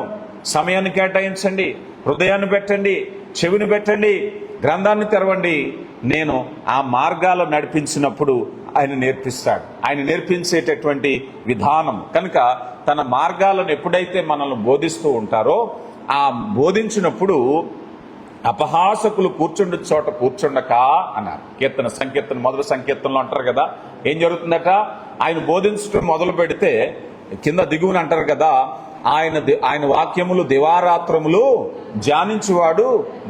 Speaker 1: సమయాన్ని కేటాయించండి, హృదయాన్ని పెట్టండి, చెవిని పెట్టండి, గ్రంథాన్ని తెరవండి. నేను ఆ మార్గాలు నడిపించినప్పుడు ఆయన నేర్పిస్తాడు. ఆయన నేర్పించేటటువంటి విధానం. కనుక తన మార్గాలను ఎప్పుడైతే మనల్ని బోధిస్తూ ఉంటారో, ఆ బోధించినప్పుడు అపహాసకులు కూర్చుండు చోట కూర్చుండక అన్నారు. సంకీర్తన మొదటి సంకీర్తనలో అంటారు కదా, ఏం జరుగుతుందట? ఆయన బోధించడం మొదలు పెడితే కింద దిగువని అంటారు కదా, ఆయన వాక్యములు దివారాత్రములు ధ్యానించువాడు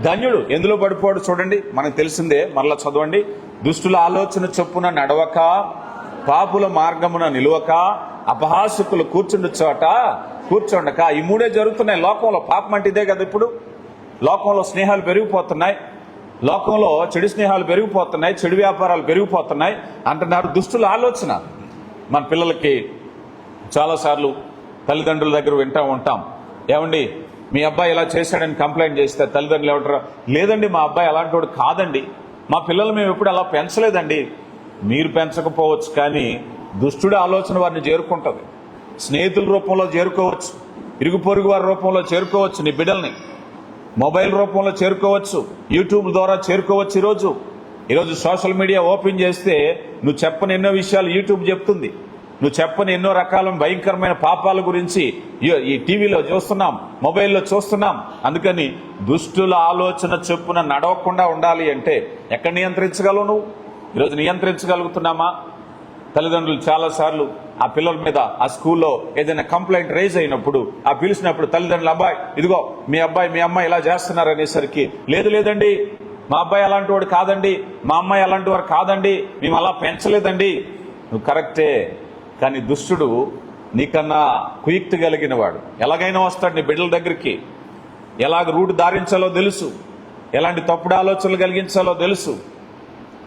Speaker 1: ధన్యుడు. ఎందులో పడిపోడు చూడండి, మనకు తెలిసిందే, మరలా చదవండి. దుష్టుల ఆలోచన చొప్పున నడవక, పాపుల మార్గమున నిలువక, అపహాసకులు కూర్చుండు చోట కూర్చోండక. ఈ మూడే జరుగుతున్నాయి లోకంలో. పాపం అంటే ఇదే కదా. ఇప్పుడు లోకంలో స్నేహాలు పెరిగిపోతున్నాయి, లోకంలో చెడు స్నేహాలు పెరిగిపోతున్నాయి, చెడు వ్యాపారాలు పెరిగిపోతున్నాయి అంటున్నారు. దుష్టుల ఆలోచన. మన పిల్లలకి చాలాసార్లు తల్లిదండ్రుల దగ్గర వింటూ ఉంటాం, ఏమండి మీ అబ్బాయి ఇలా చేశాడని కంప్లైంట్ చేస్తే తల్లిదండ్రులు ఏమంటారు? లేదండి, మా అబ్బాయి అలాంటి వాడు కాదండి, మా పిల్లలు మేము ఎప్పుడు అలా పెంచలేదండి. మీరు పెంచకపోవచ్చు, కానీ దుష్టుడి ఆలోచన వారిని చేరుకుంటుంది. స్నేహితుల రూపంలో చేరుకోవచ్చు, ఇరుగు పొరుగు వారి రూపంలో చేరుకోవచ్చు, నీ బిడ్డల్ని మొబైల్ రూపంలో చేరుకోవచ్చు, యూట్యూబ్ ద్వారా చేరుకోవచ్చు. ఈరోజు సోషల్ మీడియా ఓపెన్ చేస్తే నువ్వు చెప్పని ఎన్నో విషయాలు యూట్యూబ్ చెప్తుంది. నువ్వు చెప్పని ఎన్నో రకాల భయంకరమైన పాపాల గురించి ఈ టీవీలో చూస్తున్నాం, మొబైల్లో చూస్తున్నాం. అందుకని దుష్టుల ఆలోచన చొప్పున నడవకుండా ఉండాలి అంటే ఎక్కడ నియంత్రించగలవు నువ్వు? ఈరోజు నియంత్రించగలుగుతున్నామా? తల్లిదండ్రులు చాలాసార్లు ఆ పిల్లల మీద ఆ స్కూల్లో ఏదైనా కంప్లైంట్ రైజ్ అయినప్పుడు, ఆ పిలిచినప్పుడు తల్లిదండ్రులు, అబ్బాయి ఇదిగో మీ అబ్బాయి మీ అమ్మాయి ఇలా చేస్తున్నారు అనేసరికి, లేదండి మా అబ్బాయి అలాంటి వాడు కాదండి, మా అమ్మాయి అలాంటి వారు కాదండి, మేము అలా పెంచలేదండి. నువ్వు కరెక్టే, కానీ దుష్టుడు నీకన్నా కుయుక్తి కలిగిన వాడు. ఎలాగైనా వస్తాడు నీ బిడ్డల దగ్గరికి. ఎలాగ రూటు దారించాలో తెలుసు, ఎలాంటి తప్పుడు ఆలోచనలు కలిగించాలో తెలుసు.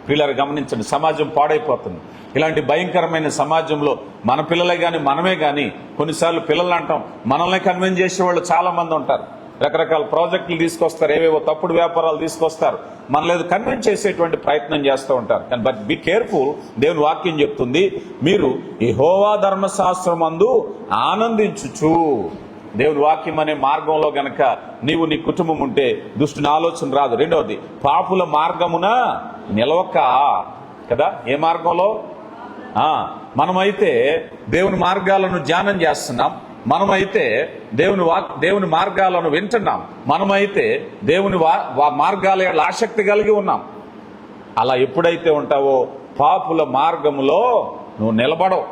Speaker 1: పిల్లలు గమనించండి, సమాజం పాడైపోతుంది. ఇలాంటి భయంకరమైన సమాజంలో మన పిల్లలే కానీ మనమే కానీ కొన్నిసార్లు పిల్లలు అంటాం, మనల్ని కన్విన్స్ చేసేవాళ్ళు చాలా మంది ఉంటారు. రకరకాల ప్రాజెక్టులు తీసుకొస్తారు, ఏవేవో తప్పుడు వ్యాపారాలు తీసుకొస్తారు, మనలేదు కన్విన్స్ చేసేటువంటి ప్రయత్నం చేస్తూ ఉంటారు. కానీ బట్ బీ కేర్ఫుల్. దేవుని వాక్యం చెప్తుంది, మీరు యెహోవా ధర్మశాస్త్రమందు ఆనందించుచు. దేవుని వాక్యం అనే మార్గంలో గనక నీవు నీ కుటుంబం ఉంటే దుష్టుని ఆలోచన రాదు. రెండవది, పాపుల మార్గమున నిలవక కదా. ఏ మార్గంలో? మనమైతే దేవుని మార్గాలను ధ్యానం చేస్తున్నాం, మనమైతే దేవుని మార్గాలను వింటున్నాం, మనమైతే దేవుని మార్గాల ఆసక్తి కలిగి ఉన్నాం. అలా ఎప్పుడైతే ఉంటావో పాపుల మార్గములో నువ్వు నిలబడవు.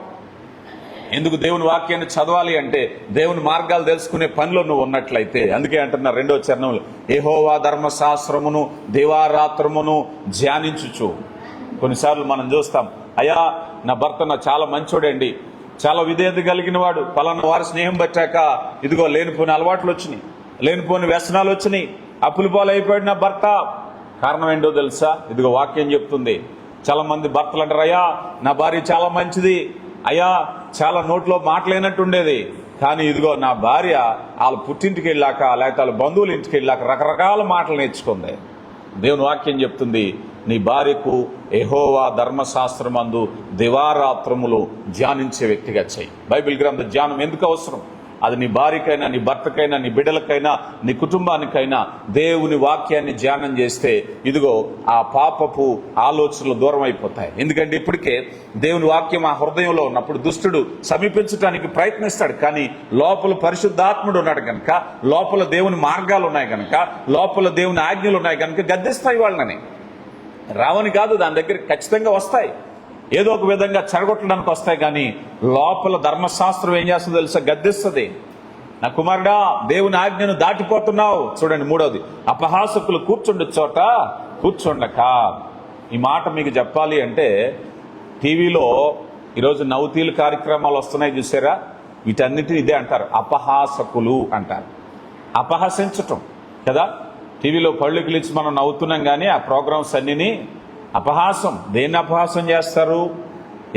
Speaker 1: ఎందుకు? దేవుని వాక్యాన్ని చదవాలి అంటే దేవుని మార్గాలు తెలుసుకునే పనిలో నువ్వు ఉన్నట్లయితే. అందుకే అంటున్నారు 2వ చరణంలో, యెహోవా ధర్మశాస్త్రమును దివారాత్రమును ధ్యానించుచు. కొన్నిసార్లు మనం చూస్తాం, అయ్యా నా భర్త నా చాలా మంచోడండి, చాలా విధేయత కలిగిన వాడు, పలానా వారి స్నేహం పట్టాక ఇదిగో లేనిపోని అలవాట్లు వచ్చినాయి, లేనిపోని వ్యసనాలు వచ్చినాయి, అప్పులు పాలు అయిపోయాడు నా భర్త. కారణం ఏంటో తెలుసా? ఇదిగో వాక్యం చెప్తుంది. చాలా మంది భర్తలు అంటారు, అయ్యా నా భార్య చాలా మంచిది, అయ్యా చాలా నోట్లో మాటలేనట్టు ఉండేది, కానీ ఇదిగో నా భార్య వాళ్ళ పుట్టింటికి వెళ్ళాక లేకపోతే వాళ్ళ బంధువుల ఇంటికి వెళ్ళాక రకరకాల మాటలు నేర్చుకుంది. దేవుని వాక్యం చెప్తుంది, నీ భార్యకు యెహోవా ధర్మశాస్త్రమందు దివారాత్రములు ధ్యానించే వ్యక్తిగా చెయ్యి. బైబిల్ గ్రంథ ధ్యానం ఎందుకు అవసరం? అది నీ భార్యకైనా, నీ భర్తకైనా, నీ బిడ్డలకైనా, నీ కుటుంబానికైనా దేవుని వాక్యాన్ని ధ్యానం చేస్తే ఇదిగో ఆ పాపపు ఆలోచనలు దూరం అయిపోతాయి. ఎందుకంటే ఇప్పటికే దేవుని వాక్యం ఆ హృదయంలో ఉన్నప్పుడు దుష్టుడు సమీపించడానికి ప్రయత్నిస్తాడు, కానీ లోపల పరిశుద్ధాత్ముడు ఉన్నాడు కనుక, లోపల దేవుని మార్గాలు ఉన్నాయి కనుక, లోపల దేవుని ఆజ్ఞలు ఉన్నాయి కనుక గద్దిస్తాయి వాళ్ళని. రావని కాదు, దాని దగ్గరికి ఖచ్చితంగా వస్తాయి, ఏదో ఒక విధంగా చెడగొట్టడానికి వస్తాయి. కానీ లోపల ధర్మశాస్త్రం ఏం చేస్తుందో తెలుసా? గద్దిస్తుంది. నా కుమారుడా దేవుని ఆజ్ఞను దాటిపోతున్నావు. చూడండి మూడవది, అపహాసకులు కూర్చుండు చోట కూర్చుండక. ఈ మాట మీకు చెప్పాలి అంటే టీవీలో ఈరోజు నవ్వుతీలు కార్యక్రమాలు వస్తున్నాయి చూసారా, వీటన్నిటిని ఇదే అంటారు, అపహాసకులు అంటారు. అపహసించటం కదా, టీవీలో పళ్ళు కిలిచి మనం నవ్వుతున్నాం కానీ ఆ ప్రోగ్రామ్స్ అన్నిని అపహాసం. దేన్ని అపహాసం చేస్తారు?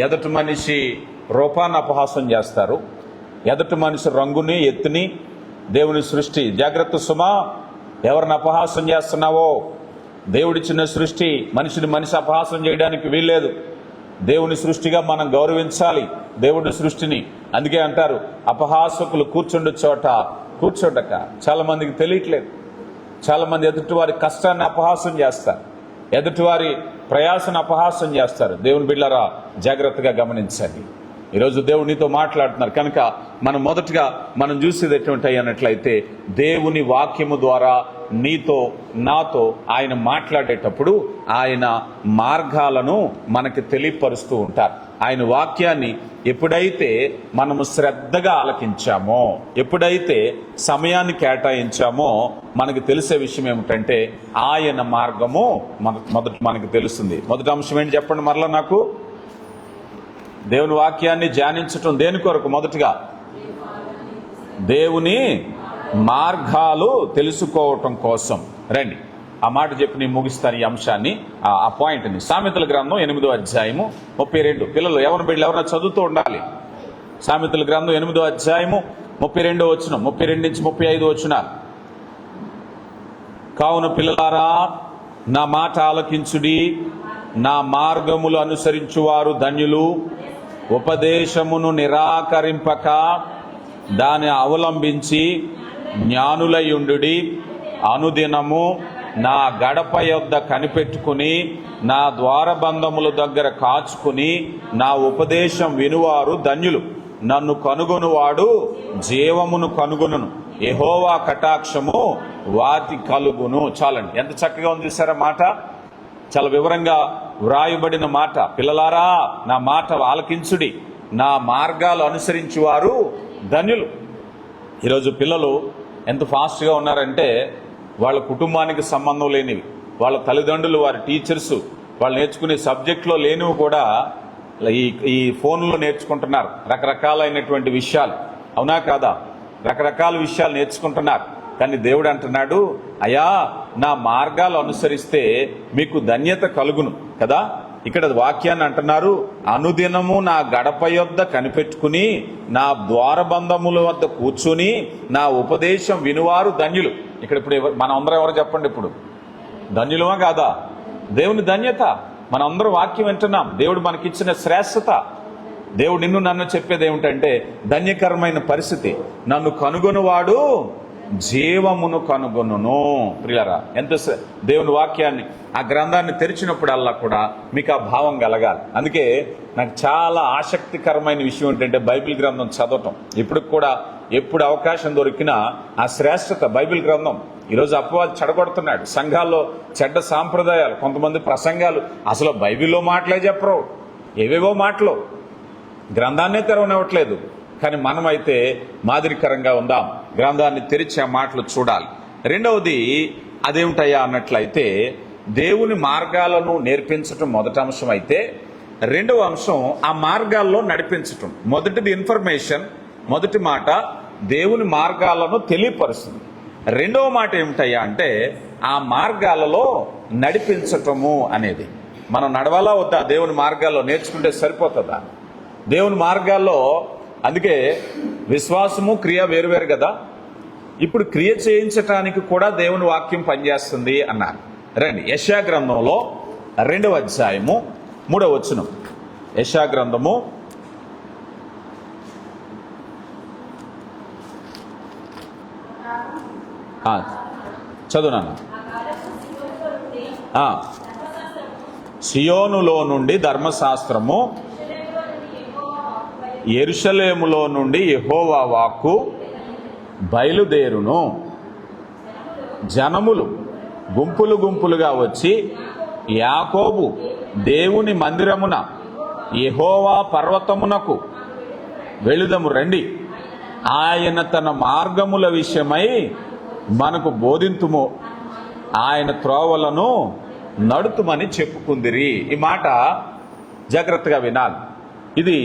Speaker 1: ఎదుటి మనిషి రూపాన్ని అపహాసం చేస్తారు, ఎదుటి మనిషి రంగుని ఎత్తుని. దేవుని సృష్టి జాగ్రత్త సుమా, ఎవరిని అపహాసం చేస్తున్నావో. దేవుడిచ్చిన సృష్టి, మనిషిని మనిషి అపహాసం చేయడానికి వీల్లేదు. దేవుని సృష్టిగా మనం గౌరవించాలి దేవుడి సృష్టిని. అందుకే అంటారు అపహాసకులు కూర్చుండు చోట కూర్చోడక. చాలా మందికి తెలియట్లేదు. చాలా మంది ఎదుటివారి కష్టాన్ని అపహాసం చేస్తారు, ఎదుటివారి ప్రయాసను అపహాసం చేస్తారు. దేవుని బిడ్డలారా జాగ్రత్తగా గమనించండి. ఈరోజు దేవుడు నీతో మాట్లాడుతున్నారు కనుక మనం మొదటగా మనం చూసేది ఎటువంటి అన్నట్లయితే దేవుని వాక్యము ద్వారా నీతో నాతో ఆయన మాట్లాడేటప్పుడు ఆయన మార్గాలను మనకి తెలియపరుస్తూ ఉంటారు. ఆయన వాక్యాన్ని ఎప్పుడైతే మనము శ్రద్ధగా ఆలకించామో, ఎప్పుడైతే సమయాన్ని కేటాయించామో మనకు తెలిసే విషయం ఏమిటంటే ఆయన మార్గము మొదట మనకు తెలుస్తుంది. మొదటి అంశం ఏంటి చెప్పండి మరలా నాకు? దేవుని వాక్యాన్ని ధ్యానించటం దేని కొరకు? మొదటిగా దేవుని మార్గాలు తెలుసుకోవటం కోసం. రండి ఆ మాట చెప్పి నేను ముగిస్తాను ఈ అంశాన్ని, ఆ పాయింట్ని. సామెతల గ్రంథం 8వ అధ్యాయము 32. పిల్లలు ఎవరి బిడ్డలు ఎవరైనా చదువుతూ ఉండాలి. సామెతల గ్రంథం 8వ అధ్యాయము 32వ వచనం, 32 నుంచి 35 వచనాలు. కావున పిల్లలారా నా మాట ఆలకించుడి, నా మార్గములు అనుసరించువారు ధన్యులు. ఉపదేశమును నిరాకరింపక దాన్ని అవలంబించి జ్ఞానులయుండుడి. అనుదినము నా గడప యొద్ద కనిపెట్టుకుని నా ద్వారబంధముల దగ్గర కాచుకుని నా ఉపదేశం వినువారు ధన్యులు. నన్ను కనుగొనువాడు జీవమును కనుగొనును, యెహోవా కటాక్షము వాటి కలుగును. చాలండి, ఎంత చక్కగా ఉంది చూసారా మాట. చాలా వివరంగా వ్రాయబడిన మాట. పిల్లలారా నా మాట ఆలకించుడి, నా మార్గాలు అనుసరించి వారు ధన్యులు. ఈరోజు పిల్లలు ఎంత ఫాస్ట్గా ఉన్నారంటే వాళ్ళ కుటుంబానికి సంబంధం లేనివి, వాళ్ళ తల్లిదండ్రులు, వారి టీచర్స్ వాళ్ళు నేర్చుకునే సబ్జెక్ట్లో లేనివి కూడా ఈ ఫోన్లో నేర్చుకుంటున్నారు. రకరకాలైనటువంటి విషయాలు, అవునా కాదా? రకరకాల విషయాలు నేర్చుకుంటున్నారు. కానీ దేవుడు అంటున్నాడు, అయ్యా నా మార్గాలు అనుసరిస్తే మీకు ధన్యత కలుగును కదా. ఇక్కడ వాక్యాన్ని అంటున్నారు, అనుదినము నా గడప యొద్ద కనిపెట్టుకుని నా ద్వారబంధముల వద్ద కూర్చుని నా ఉపదేశం వినువారు ధన్యులు. ఇక్కడ ఇప్పుడు మనం అందరం ఎవరు చెప్పండి? ఇప్పుడు ధన్యులమా కాదా? దేవుని ధన్యత. మనం అందరం వాక్యం వింటున్నాం, దేవుడు మనకిచ్చిన శ్రేష్టత. దేవుడు నిన్ను నన్ను చెప్పేది ఏమిటంటే ధన్యకరమైన పరిస్థితి. నన్ను కనుగొనువాడు జీవమును కనుగొనును. ప్రియులారా, ఎంత దేవుని వాక్యాన్ని, ఆ గ్రంథాన్ని తెరిచినప్పుడల్లా కూడా మీకు ఆ భావం కలగాలి. అందుకే నాకు చాలా ఆసక్తికరమైన విషయం ఏంటంటే బైబిల్ గ్రంథం చదవటం. ఇప్పుడు కూడా ఎప్పుడు అవకాశం దొరికినా ఆ శ్రేష్టత బైబిల్ గ్రంథం. ఈరోజు అపవాది చెడగొడుతున్నాడు. సంఘాల్లో చెడ్డ సాంప్రదాయాలు, కొంతమంది ప్రసంగాలు అసలు బైబిల్లో మాటలే చెప్పరు, ఏవేవో మాటలు, గ్రంథాన్నే తెరవనివ్వట్లేదు. కానీ మనమైతే మాదిరికరంగా ఉందాం, గ్రంథాన్ని తెరిచి ఆ మాటలు చూడాలి. రెండవది అదేమిటయ్యా అన్నట్లయితే దేవుని మార్గాలను నేర్పించటం మొదటి అంశం అయితే, రెండవ అంశం ఆ మార్గాల్లో నడిపించటం. మొదటిది ఇన్ఫర్మేషన్, మొదటి మాట దేవుని మార్గాలను తెలియపరుస్తుంది. రెండవ మాట ఏమిటయ్యా అంటే ఆ మార్గాలలో నడిపించటము అనేది. మనం నడవాలా వద్దా? దేవుని మార్గాల్లో నేర్చుకుంటే సరిపోతుందా? దేవుని మార్గాల్లో, అందుకే విశ్వాసము క్రియ వేరువేరు కదా. ఇప్పుడు క్రియ చేయించటానికి కూడా దేవుని వాక్యం పనిచేస్తుంది అన్నారు. రండి యెషయా గ్రంథంలో 2వ అధ్యాయము 3వ వచనం. యెషయా గ్రంథము చదువునాను. సియోనులో నుండి ధర్మశాస్త్రము, యెరూషలేములో నుండి యెహోవా వాక్కు బయలుదేరును. జనములు గుంపులు గుంపులుగా వచ్చి యాకోబు దేవుని మందిరమున యెహోవా పర్వతమునకు వెళుదము రండి. ఆయన తన మార్గముల విషయమై మనకు బోధింతుము, ఆయన త్రోవలను నడుతుమని చెప్పుకుందిరి. ఈ మాట జాగ్రత్తగా వినాలి. ఇది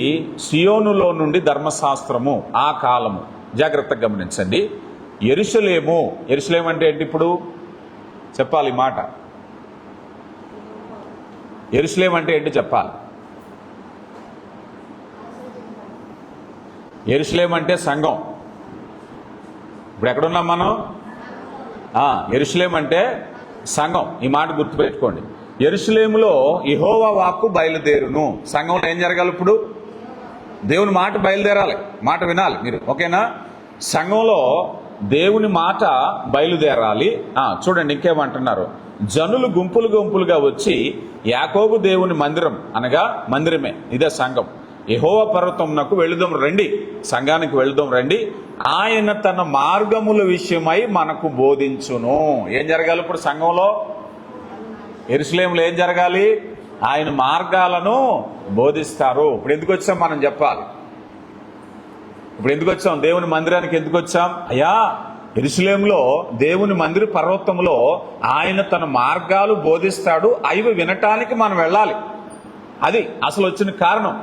Speaker 1: సియోనులో నుండి ధర్మశాస్త్రము, ఆ కాలము. జాగ్రత్తగా గమనించండి. యెరూషలేము అంటే ఏంటి? ఇప్పుడు చెప్పాలి ఈ మాట. యెరూషలేము అంటే ఏంటి చెప్పాలి. యెరూషలేము అంటే సంఘం. ఇప్పుడు ఎక్కడున్నాం మనం? యెరూషలేము అంటే సంఘం. ఈ మాట గుర్తుపెట్టుకోండి. యెరూషలేములో యెహోవా వాక్కు బయలుదేరును. సంఘంలో ఏం జరగాలి? ఇప్పుడు దేవుని మాట బయలుదేరాలి, మాట వినాలి మీరు, ఓకేనా? సంఘంలో దేవుని మాట బయలుదేరాలి. చూడండి ఇంకేమంటున్నారు. జనులు గుంపులు గుంపులుగా వచ్చి యాకోబు దేవుని మందిరం, అనగా మందిరమే, ఇదే సంఘం, యెహోవా పర్వతమునకు వెళుదాం రండి, సంఘానికి వెళుదాం రండి, ఆయన తన మార్గముల విషయమై మనకు బోధించును. ఏం జరగాలి ఇప్పుడు సంఘంలో? యెరూషలేములో ఏం జరగాలి? ఆయన మార్గాలను బోధిస్తారు. ఇప్పుడు ఎందుకు వచ్చాం మనం చెప్పాలి. ఇప్పుడు ఎందుకు వచ్చాం? దేవుని మందిరానికి ఎందుకు వచ్చాం? అయ్యా, యెరూషలేములో దేవుని మందిర పర్వతంలో ఆయన తన మార్గాలు బోధిస్తాడు, అవి వినటానికి మనం వెళ్ళాలి. అది అసలు వచ్చిన కారణం.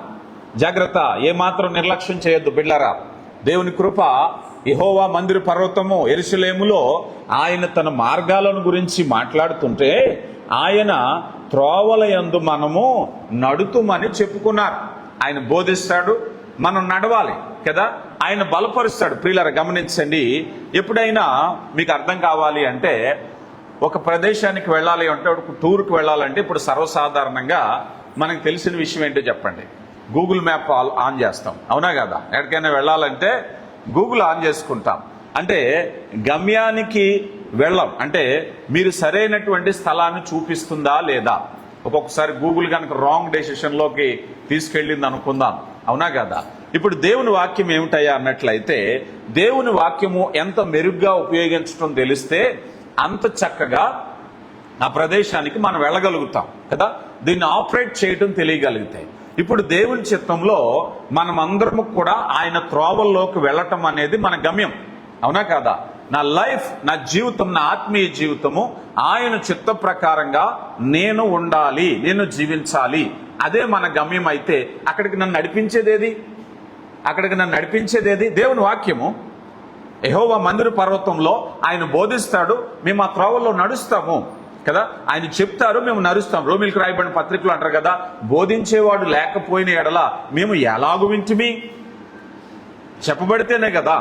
Speaker 1: జాగ్రత్త, ఏమాత్రం నిర్లక్ష్యం చేయొద్దు బిడ్డలారా. దేవుని కృప, యెహోవా మందిర పర్వతము యెరూషలేములో ఆయన తన మార్గాలను గురించి మాట్లాడుతుంటే ఆయన త్రోవలయందు మనము నడుతుమని చెప్పుకున్నారు. ఆయన బోధిస్తాడు, మనం నడవాలి కదా. ఆయన బలపరుస్తాడు. ప్రియులారా గమనించండి, ఎప్పుడైనా మీకు అర్థం కావాలి అంటే, ఒక ప్రదేశానికి వెళ్ళాలి అంటే, ఒక టూర్కి వెళ్ళాలంటే ఇప్పుడు సర్వసాధారణంగా మనకు తెలిసిన విషయం ఏంటో చెప్పండి. గూగుల్ మ్యాప్ ఆన్ చేస్తాం, అవునా కదా? ఎక్కడికైనా వెళ్ళాలంటే గూగుల్ ఆన్ చేసుకుంటాం. అంటే గమ్యానికి వెళ్ళాం అంటే మీరు సరైనటువంటి స్థలాన్ని చూపిస్తుందా లేదా. ఒక్కొక్కసారి గూగుల్ కనుక రాంగ్ డెసిషన్లోకి తీసుకెళ్ళింది అనుకుందాం, అవునా కదా? ఇప్పుడు దేవుని వాక్యం ఏమిటయ్యా అన్నట్లయితే, దేవుని వాక్యము ఎంత మెరుగ్గా ఉపయోగించడం తెలిస్తే అంత చక్కగా ఆ ప్రదేశానికి మనం వెళ్ళగలుగుతాం కదా. దీన్ని ఆపరేట్ చేయటం తెలియగలిగితే, ఇప్పుడు దేవుని చిత్తంలో మనం అందరము కూడా ఆయన త్రోవల్లోకి వెళ్ళటం అనేది మన గమ్యం, అవునా కాదా? నా లైఫ్, నా జీవితం, నా ఆత్మీయ జీవితము ఆయన చిత్త ప్రకారంగా నేను ఉండాలి, నేను జీవించాలి. అదే మన గమ్యం అయితే అక్కడికి నన్ను నడిపించేదేది దేవుని వాక్యము. యెహోవా మందిర పర్వతంలో ఆయన బోధిస్తాడు, మేము ఆ త్రోవల్లో నడుస్తాము కదా. ఆయన చెప్తారు, మేము నడుస్తాం. రోమిలకు రాయబడిన పత్రికలు అంటారు కదా, బోధించేవాడు లేకపోయిన ఎడల మేము ఎలాగూ వింటిమి. చెప్పబడితేనే కదా.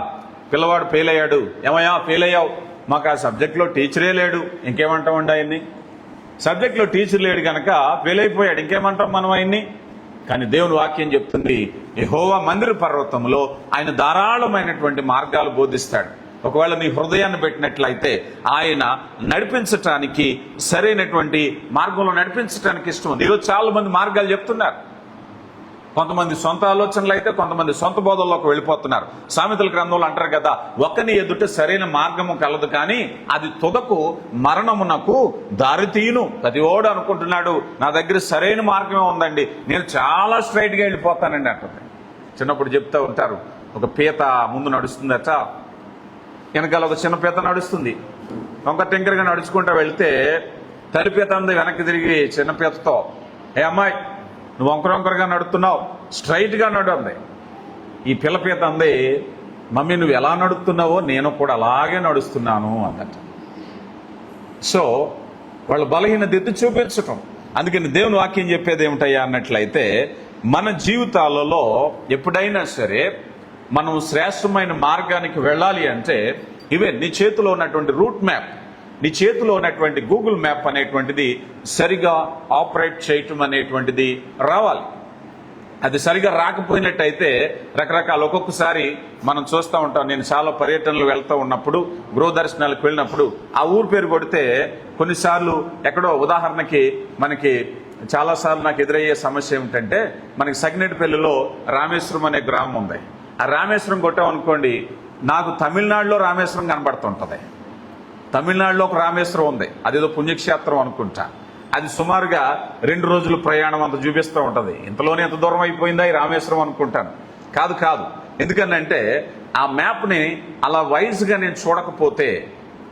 Speaker 1: పిల్లవాడు ఫెయిల్ అయ్యాడు, ఏమయ్యా ఫెయిల్ అయ్యావు, మాకు ఆ సబ్జెక్ట్లో టీచరే లేడు, ఇంకేమంటామండి ఆయన్ని? సబ్జెక్ట్లో టీచర్ లేడు కనుక ఫెయిల్ అయిపోయాడు, ఇంకేమంటాం మనం ఆయన్ని? కానీ దేవుని వాక్యం చెప్తుంది, యెహోవా మందిర పర్వతంలో ఆయన ధారాళమైనటువంటి మార్గాలు బోధిస్తాడు. ఒకవేళ నీ హృదయాన్ని పెట్టినట్లయితే ఆయన నడిపించటానికి, సరైనటువంటి మార్గంలో నడిపించడానికి ఇష్టం. ఈరోజు చాలా మంది మార్గాలు చెప్తున్నారు. కొంతమంది సొంత ఆలోచనలు అయితే, కొంతమంది సొంత బోధల్లోకి వెళ్ళిపోతున్నారు. సామెతల గ్రంథంలో అంటారు కదా, ఒకని ఎదుట సరైన మార్గము కలదు కానీ అది తుదకు మరణమునకు దారితీయును. ప్రతివాడు అనుకుంటున్నాడు నా దగ్గర సరైన మార్గమే ఉందండి, నేను చాలా స్ట్రైట్ గా వెళ్ళిపోతానండి అంటుంది. చిన్నప్పుడు చెప్తూ ఉంటారు, ఒక పీత ముందు నడుస్తుందట, వెనకాల ఒక చిన్న పీత నడుస్తుంది. ఒక టెంకర్గా నడుచుకుంటూ వెళ్తే తల్లి పీత అంది వెనక్కి తిరిగి చిన్న పీతతో, ఏ అమ్మాయి నువ్వు వంకరొంకరగా నడుస్తున్నావు, స్ట్రైట్ గా నడు అంది. ఈ పిల్ల పీత అంది, మమ్మీ నువ్వు ఎలా నడుస్తున్నావో నేను కూడా అలాగే నడుస్తున్నాను అన్నట్టు. సో వాళ్ళ బలహీనత ఎత్తి చూపించటం. అందుకని దేవుని వాక్యం చెప్పేది ఏమిటయ్యా అన్నట్లయితే, మన జీవితాలలో ఎప్పుడైనా సరే మనం శ్రేష్టమైన మార్గానికి వెళ్ళాలి అంటే ఇవే, నీ చేతిలో ఉన్నటువంటి రూట్ మ్యాప్, నీ చేతిలో ఉన్నటువంటి గూగుల్ మ్యాప్ అనేటువంటిది సరిగా ఆపరేట్ చేయటం అనేటువంటిది రావాలి. అది సరిగా రాకపోయినట్టయితే రకరకాల, ఒక్కొక్కసారి మనం చూస్తూ ఉంటాం. నేను చాలా పర్యటనలు వెళ్తూ ఉన్నప్పుడు, గృహ దర్శనాలకు వెళ్ళినప్పుడు ఆ ఊరు పేరు కొడితే కొన్నిసార్లు ఎక్కడో, ఉదాహరణకి మనకి చాలాసార్లు నాకు ఎదురయ్యే సమస్య ఏమిటంటే, మనకి సగినేటిపల్లిలో రామేశ్వరం అనే గ్రామం ఉంది. ఆ రామేశ్వరం కొట్టామనుకోండి, నాకు తమిళనాడులో రామేశ్వరం కనబడుతుంటది. తమిళనాడులో ఒక రామేశ్వరం ఉంది, అదేదో పుణ్యక్షేత్రం అనుకుంటా. అది సుమారుగా 2 రోజుల ప్రయాణం అంత చూపిస్తూ ఉంటది. ఇంతలోనే ఎంత దూరం అయిపోయిందా ఈ రామేశ్వరం అనుకుంటాను. కాదు, ఎందుకనంటే ఆ మ్యాప్ని అలా వైజ్గా నేను చూడకపోతే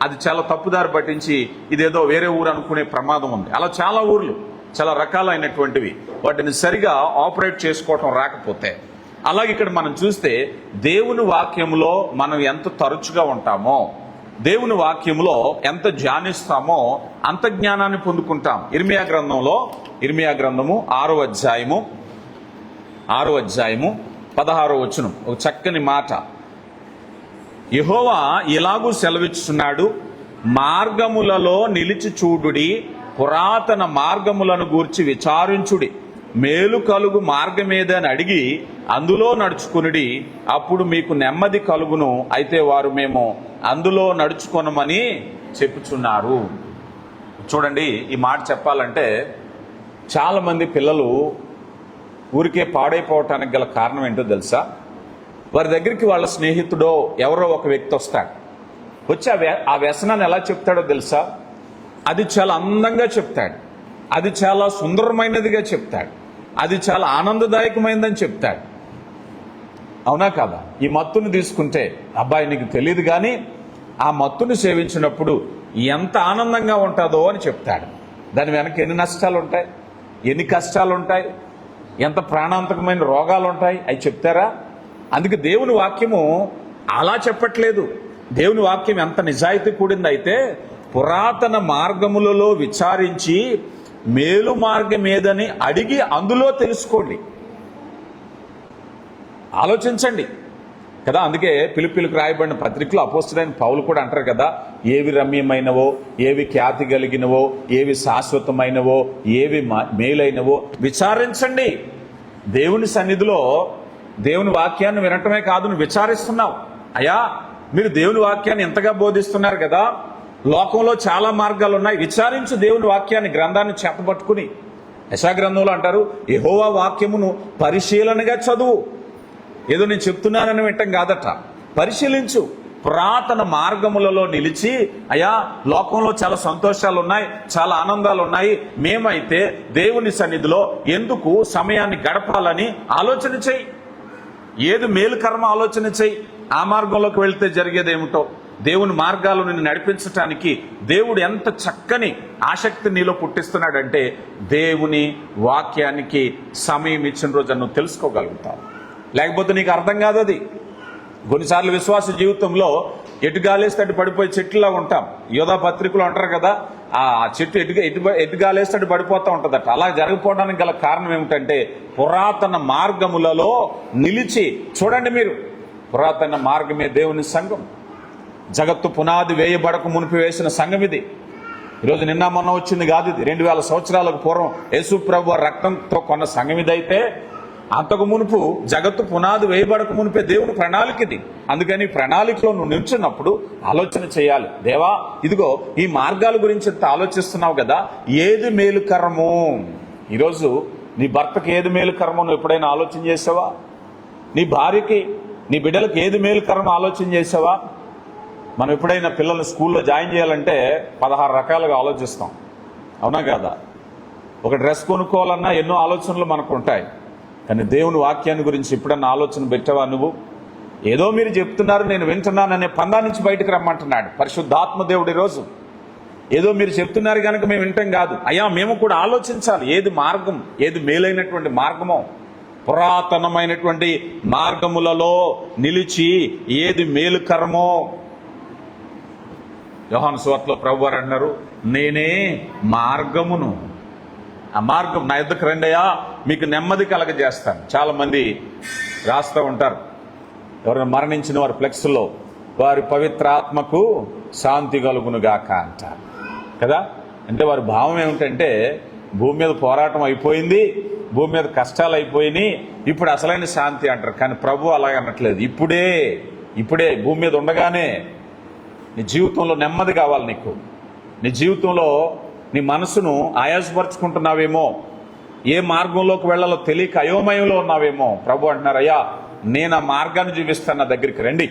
Speaker 1: అది చాలా తప్పుదారి పట్టించి ఇదేదో వేరే ఊరు అనుకునే ప్రమాదం ఉంది. అలా చాలా ఊర్లు, చాలా రకాలైనటువంటివి, వాటిని సరిగా ఆపరేట్ చేసుకోవటం రాకపోతే. అలాగే ఇక్కడ మనం చూస్తే దేవుని వాక్యంలో మనం ఎంత తరచుగా ఉంటామో, దేవుని వాక్యంలో ఎంత ధ్యానిస్తామో అంత జ్ఞానాన్ని పొందుకుంటాం. ఇర్మియా గ్రంథము 6వ అధ్యాయము 16వ వచనం ఒక చక్కని మాట. యెహోవా ఇలాగూ సెలవిస్తున్నాడు, మార్గములలో నిలిచి చూడుడి, పురాతన మార్గములను గూర్చి విచారించుడి, మేలు కలుగు మార్గమేదని అడిగి అందులో నడుచుకునుడి, అప్పుడు మీకు నెమ్మది కలుగును. అయితే వారు మేము అందులో నడుచుకొనమని చెప్పుచున్నారు. చూడండి, ఈ మాట చెప్పాలంటే చాలా మంది పిల్లలు ఊరికే పాడైపోవటానికి గల కారణం ఏంటో తెలుసా? వారి దగ్గరికి వాళ్ళ స్నేహితుడో ఎవరో ఒక వ్యక్తి వస్తాడు. వచ్చి ఆ వ్యసనాన్ని ఎలా చెప్తాడో తెలుసా? అది చాలా అందంగా చెప్తాడు, అది చాలా సుందరమైనదిగా చెప్తాడు, అది చాలా ఆనందదాయకమైనదని చెప్తాడు. అవునా కాదా? ఈ మత్తుని తీసుకుంటే, అబ్బాయి నీకు తెలియదు కానీ ఆ మత్తుని సేవించినప్పుడు ఎంత ఆనందంగా ఉంటుందో అని చెప్తాడు. దాని వెనక ఎన్ని నష్టాలు ఉంటాయి, ఎన్ని కష్టాలు ఉంటాయి, ఎంత ప్రాణాంతకమైన రోగాలు ఉంటాయి, అవి చెప్తారా? అందుకే దేవుని వాక్యము అలా చెప్పట్లేదు. దేవుని వాక్యం ఎంత నిజాయితీ కూడింది అయితే, పురాతన మార్గములలో విచారించి మేలు మార్గం ఏదని అడిగి అందులో తెలుసుకోండి, ఆలోచించండి కదా. అందుకే పిలుపులకు రాయబడిన పత్రికలో అపోస్తలుడైన పౌలు కూడా అంటారు కదా, ఏవి రమ్యమైనవో, ఏవి ఖ్యాతి కలిగినవో, ఏవి శాశ్వతమైనవో, ఏవి మేలైనవో విచారించండి. దేవుని సన్నిధిలో దేవుని వాక్యాన్ని వినటమే కాదు, నువ్వు విచారిస్తున్నావు. అయ్యా, మీరు దేవుని వాక్యాన్ని ఎంతగా బోధిస్తున్నారు కదా, లోకంలో చాలా మార్గాలు ఉన్నాయి, విచారించు దేవుని వాక్యాన్ని, గ్రంథాన్ని చేతపట్టుకుని. యెషయా గ్రంథంలో అంటారు, యెహోవా వాక్యమును పరిశీలనగా చదువు. ఏదో నేను చెప్తున్నానని వింటాం కాదట, పరిశీలించు. పురాతన మార్గములలో నిలిచి, అయ్యా లోకంలో చాలా సంతోషాలు ఉన్నాయి, చాలా ఆనందాలు ఉన్నాయి, మేమైతే దేవుని సన్నిధిలో ఎందుకు సమయాన్ని గడపాలని ఆలోచన చెయ్యి. ఏది మేలు కర్మ ఆలోచన చెయ్యి. ఆ మార్గంలోకి వెళ్తే జరిగేది ఏమిటో, దేవుని మార్గాలు నిన్ను నడిపించటానికి దేవుడు ఎంత చక్కని ఆసక్తి నీలో పుట్టిస్తున్నాడంటే, దేవుని వాక్యానికి సమయం ఇచ్చిన రోజు నువ్వు తెలుసుకోగలుగుతావు. లేకపోతే నీకు అర్థం కాదు అది. కొన్నిసార్లు విశ్వాస జీవితంలో ఎటు గాలేస్తే అటు పడిపోయి చెట్టులా ఉంటాం. యోధా పత్రికలు అంటారు కదా, ఆ చెట్టు ఎటు గాలేస్తే అటు పడిపోతూ ఉంటుందట. అలా జరగకపోవడానికి గల కారణం ఏమిటంటే, పురాతన మార్గములలో నిలిచి చూడండి. మీరు పురాతన మార్గమే దేవుని సంఘం. జగత్తు పునాది వేయబడక మునిపి వేసిన సంఘం ఇది. ఈరోజు నిన్న మొన్న వచ్చింది కాదు ఇది. 2000 సంవత్సరాలకు పూర్వం యేసు ప్రభు రక్తంతో కొన్న సంఘం ఇదైతే, అంతకు మునుపు జగత్తు పునాది వేయబడక మునిపే దేవుని ప్రణాళిక ఇది. అందుకని ప్రణాళికలో నువ్వు నిల్చున్నప్పుడు ఆలోచన చేయాలి. దేవా, ఇదిగో ఈ మార్గాల గురించి ఎంత ఆలోచిస్తున్నావు కదా, ఏది మేలుకరము? ఈరోజు నీ భర్తకి ఏది మేలుకరమో నువ్వు ఎప్పుడైనా ఆలోచన చేసావా? నీ భార్యకి, నీ బిడ్డలకు ఏది మేలుకరమో ఆలోచన చేసావా? మనం ఎప్పుడైనా పిల్లల్ని స్కూల్లో జాయిన్ చేయాలంటే 16 రకాలుగా ఆలోచిస్తాం, అవునా కదా? ఒక డ్రెస్ కొనుక్కోవాలన్నా ఎన్నో ఆలోచనలు మనకు ఉంటాయి. కానీ దేవుని వాక్యాన్ని గురించి ఎప్పుడన్నా ఆలోచన పెట్టావా నువ్వు? ఏదో మీరు చెప్తున్నారు, నేను వింటున్నాననే పందా నుంచి బయటకు రమ్మంటున్నాడు పరిశుద్ధాత్మ దేవుడు. ఈరోజు ఏదో మీరు చెప్తున్నారు కనుక మేము వింటాం కాదు, అయ్యా మేము కూడా ఆలోచించాలి. ఏది మార్గం, ఏది మేలైనటువంటి మార్గమో, పురాతనమైనటువంటి మార్గములలో నిలిచి ఏది మేలుకరమో. యోహాను సువార్తలో ప్రభువారు అన్నారు, నేనే మార్గమును. ఆ మార్గం నా యొద్దకు రండయ్యా, మీకు నెమ్మది కలగజేస్తాను. చాలా మంది రాస్తూ ఉంటారు, ఎవరైనా మరణించిన వారి ఫ్లెక్స్లో, వారి పవిత్ర ఆత్మకు శాంతి కలుగునుగాక అంటారు కదా. అంటే వారి భావం ఏమిటంటే, భూమి మీద పోరాటం అయిపోయింది, భూమి మీద కష్టాలు అయిపోయినాయి, ఇప్పుడు అసలైన శాంతి అంటారు. కానీ ప్రభు అలాగే అనట్లేదు. ఇప్పుడే భూమి మీద ఉండగానే నీ జీవితంలో నెమ్మది కావాలి. నీ జీవితంలో నీ మనసును ఆయాసపరుచుకుంటున్నావేమో, ఏ మార్గంలోకి వెళ్ళాలో తెలియక అయోమయంలో ఉన్నావేమో. ప్రభు అంటున్నారు, అయ్యా నేను ఆ మార్గాన్ని చూపిస్తాను, నా దగ్గరికి రండి.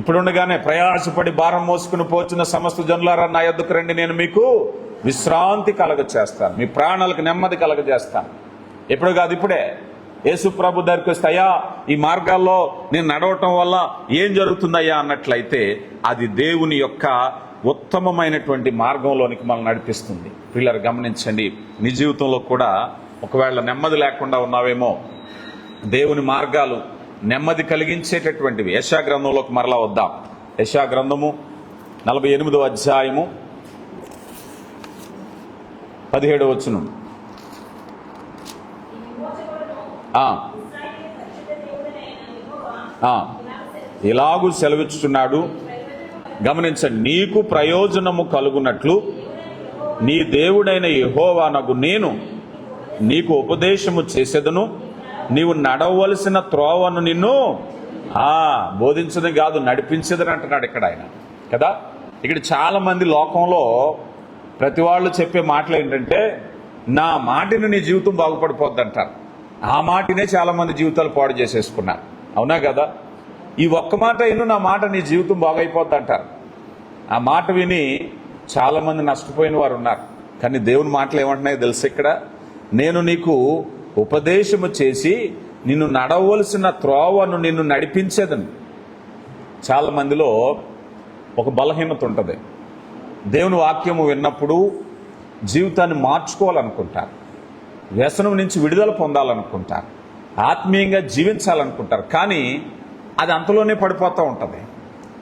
Speaker 1: ఇప్పుడుండగానే ప్రయాసపడి భారం మోసుకుని పోచున్న సమస్త జనులారా నా యొద్దకు రండి, నేను మీకు విశ్రాంతి కలగచేస్తాను, మీ ప్రాణాలకు నెమ్మది కలగజేస్తాను. ఎప్పుడు కాదు, ఇప్పుడే. యేసు ప్రభు దగ్గరికి వస్తే, అయ్యా ఈ మార్గాల్లో నేను నడవటం వల్ల ఏం జరుగుతుందయ్యా అన్నట్లయితే అది దేవుని యొక్క ఉత్తమమైనటువంటి మార్గంలోనికి మనల్ని నడిపిస్తుంది. పిల్లలు గమనించండి, నీ జీవితంలో కూడా ఒకవేళ నెమ్మది లేకుండా ఉన్నావేమో, దేవుని మార్గాలు నెమ్మది కలిగించేటటువంటివి. యెషయా గ్రంథంలోకి మరలా వద్దాం. యెషయా గ్రంథము 48వ అధ్యాయము 17వ వచనం. ఇలాగూ సెలవిచ్చుచున్నాడు, గమనించండి, నీకు ప్రయోజనము కలుగునట్లు నీ దేవుడైన యెహోవానగు నేను నీకు ఉపదేశము చేసేదను, నీవు నడవలసిన త్రోవను నిన్ను బోధించదని కాదు నడిపించదని అంటున్నాడు ఇక్కడ ఆయన కదా. ఇక్కడ చాలా మంది లోకంలో ప్రతి వాళ్ళు చెప్పే మాటలు ఏంటంటే, నా మాటని నీ జీవితం బాగుపడిపోద్ది అంటారు. ఆ మాటనే చాలా మంది జీవితాలు పాడు చేసేసుకున్నారు. అవునా కదా? ఈ ఒక్క మాట విను, నా మాట నీ జీవితం బాగైపోద్ది అంటారు. ఆ మాట విని చాలా మంది నష్టపోయిన వారు ఉన్నారు. కానీ దేవుని మాటలు ఏమంటున్నాయో తెలుసు, ఇక్కడ నేను నీకు ఉపదేశము చేసి నిన్ను నడవలసిన త్రోవను నిన్ను నడిపించేదని. చాలా మందిలో ఒక బలహీనత ఉంటుంది. దేవుని వాక్యము విన్నప్పుడు జీవితాన్ని మార్చుకోవాలనుకుంటారు, వ్యసనం నుంచి విడుదల పొందాలనుకుంటారు, ఆత్మీయంగా జీవించాలనుకుంటారు. కానీ అది అంతలోనే పడిపోతూ ఉంటుంది.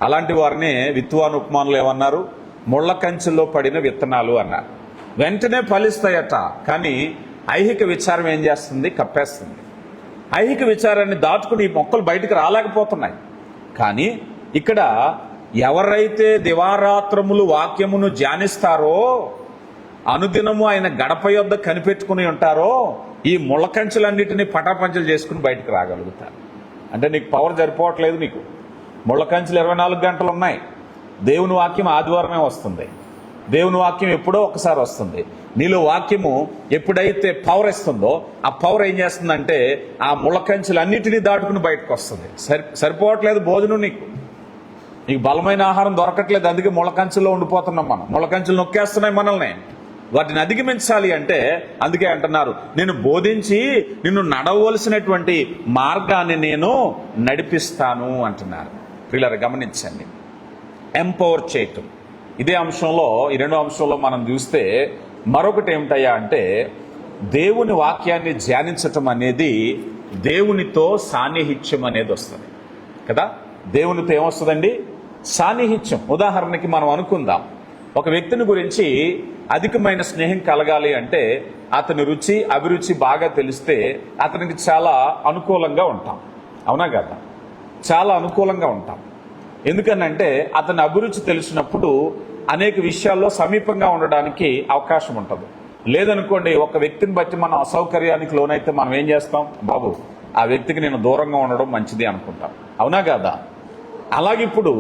Speaker 1: అలాంటి వారిని విత్తువాను ఉపమానులు ఏమన్నారు? ముళ్ళ కంచెల్లో పడిన విత్తనాలు అన్నారు. వెంటనే ఫలిస్తాయట, కానీ ఐహిక విచారం ఏం చేస్తుంది? కప్పేస్తుంది. ఐహిక విచారాన్ని దాటుకుని ఈ మొక్కలు బయటకు రాలేకపోతున్నాయి. కానీ ఇక్కడ ఎవరైతే దివారాత్రములు వాక్యమును ధ్యానిస్తారో, అనుదినము ఆయన గడప యొద్ద కనిపెట్టుకుని ఉంటారో, ఈ ముళ్ళకంచెలన్నిటినీ పటాపంచలు చేసుకుని బయటకు రాగలుగుతారు. అంటే నీకు పవర్ సరిపోవట్లేదు. నీకు ముళ్ళకంచెలు 24 గంటలు ఉన్నాయి. దేవుని వాక్యం ఆదివారమే వస్తుంది. దేవుని వాక్యం ఎప్పుడో ఒకసారి వస్తుంది. నీలో వాక్యము ఎప్పుడైతే పవర్ ఇస్తుందో, ఆ పవర్ ఏం చేస్తుందంటే ఆ ముళ్ళకంచెలు అన్నిటినీ దాటుకుని బయటకు వస్తుంది. సరిపోవట్లేదు భోజనం, నీకు బలమైన ఆహారం దొరకట్లేదు. అందుకే ముళ్ళకంచెల్లో ఉండిపోతున్నాం మనం. ముళ్ళకంచెలు నొక్కేస్తున్నాయి మనల్ని. వాటిని అధిగమించాలి అంటే అందుకే అంటున్నారు, నేను బోధించి నిన్ను నడవలసినటువంటి మార్గాన్ని నేను నడిపిస్తాను అంటున్నారు. పిల్లలు గమనించండి, ఎంపవర్ చేయటం. ఇదే అంశంలో, ఈ రెండో అంశంలో మనం చూస్తే మరొకటి ఏమిటయ్యా అంటే, దేవుని వాక్యాన్ని ధ్యానించటం అనేది దేవునితో సాన్నిహిత్యం అనేది వస్తుంది కదా. దేవునితో ఏమొస్తుందండి? సాన్నిహిత్యం. ఉదాహరణకి మనం అనుకుందాం, ఒక వ్యక్తిని గురించి అధికమైన స్నేహం కలగాలి అంటే అతని రుచి అభిరుచి బాగా తెలిస్తే అతనికి చాలా అనుకూలంగా ఉంటాం. అవునా కదా? చాలా అనుకూలంగా ఉంటాం. ఎందుకనంటే అతని అభిరుచి తెలిసినప్పుడు అనేక విషయాల్లో సమీపంగా ఉండడానికి అవకాశం ఉంటుంది. లేదనుకోండి, ఒక వ్యక్తిని బట్టి మనం అసౌకర్యానికి లోనైతే మనం ఏం చేస్తాం? బాబు, ఆ వ్యక్తికి నేను దూరంగా ఉండడం మంచిది అనుకుంటాం. అవునా కదా? అలాగే ఇప్పుడు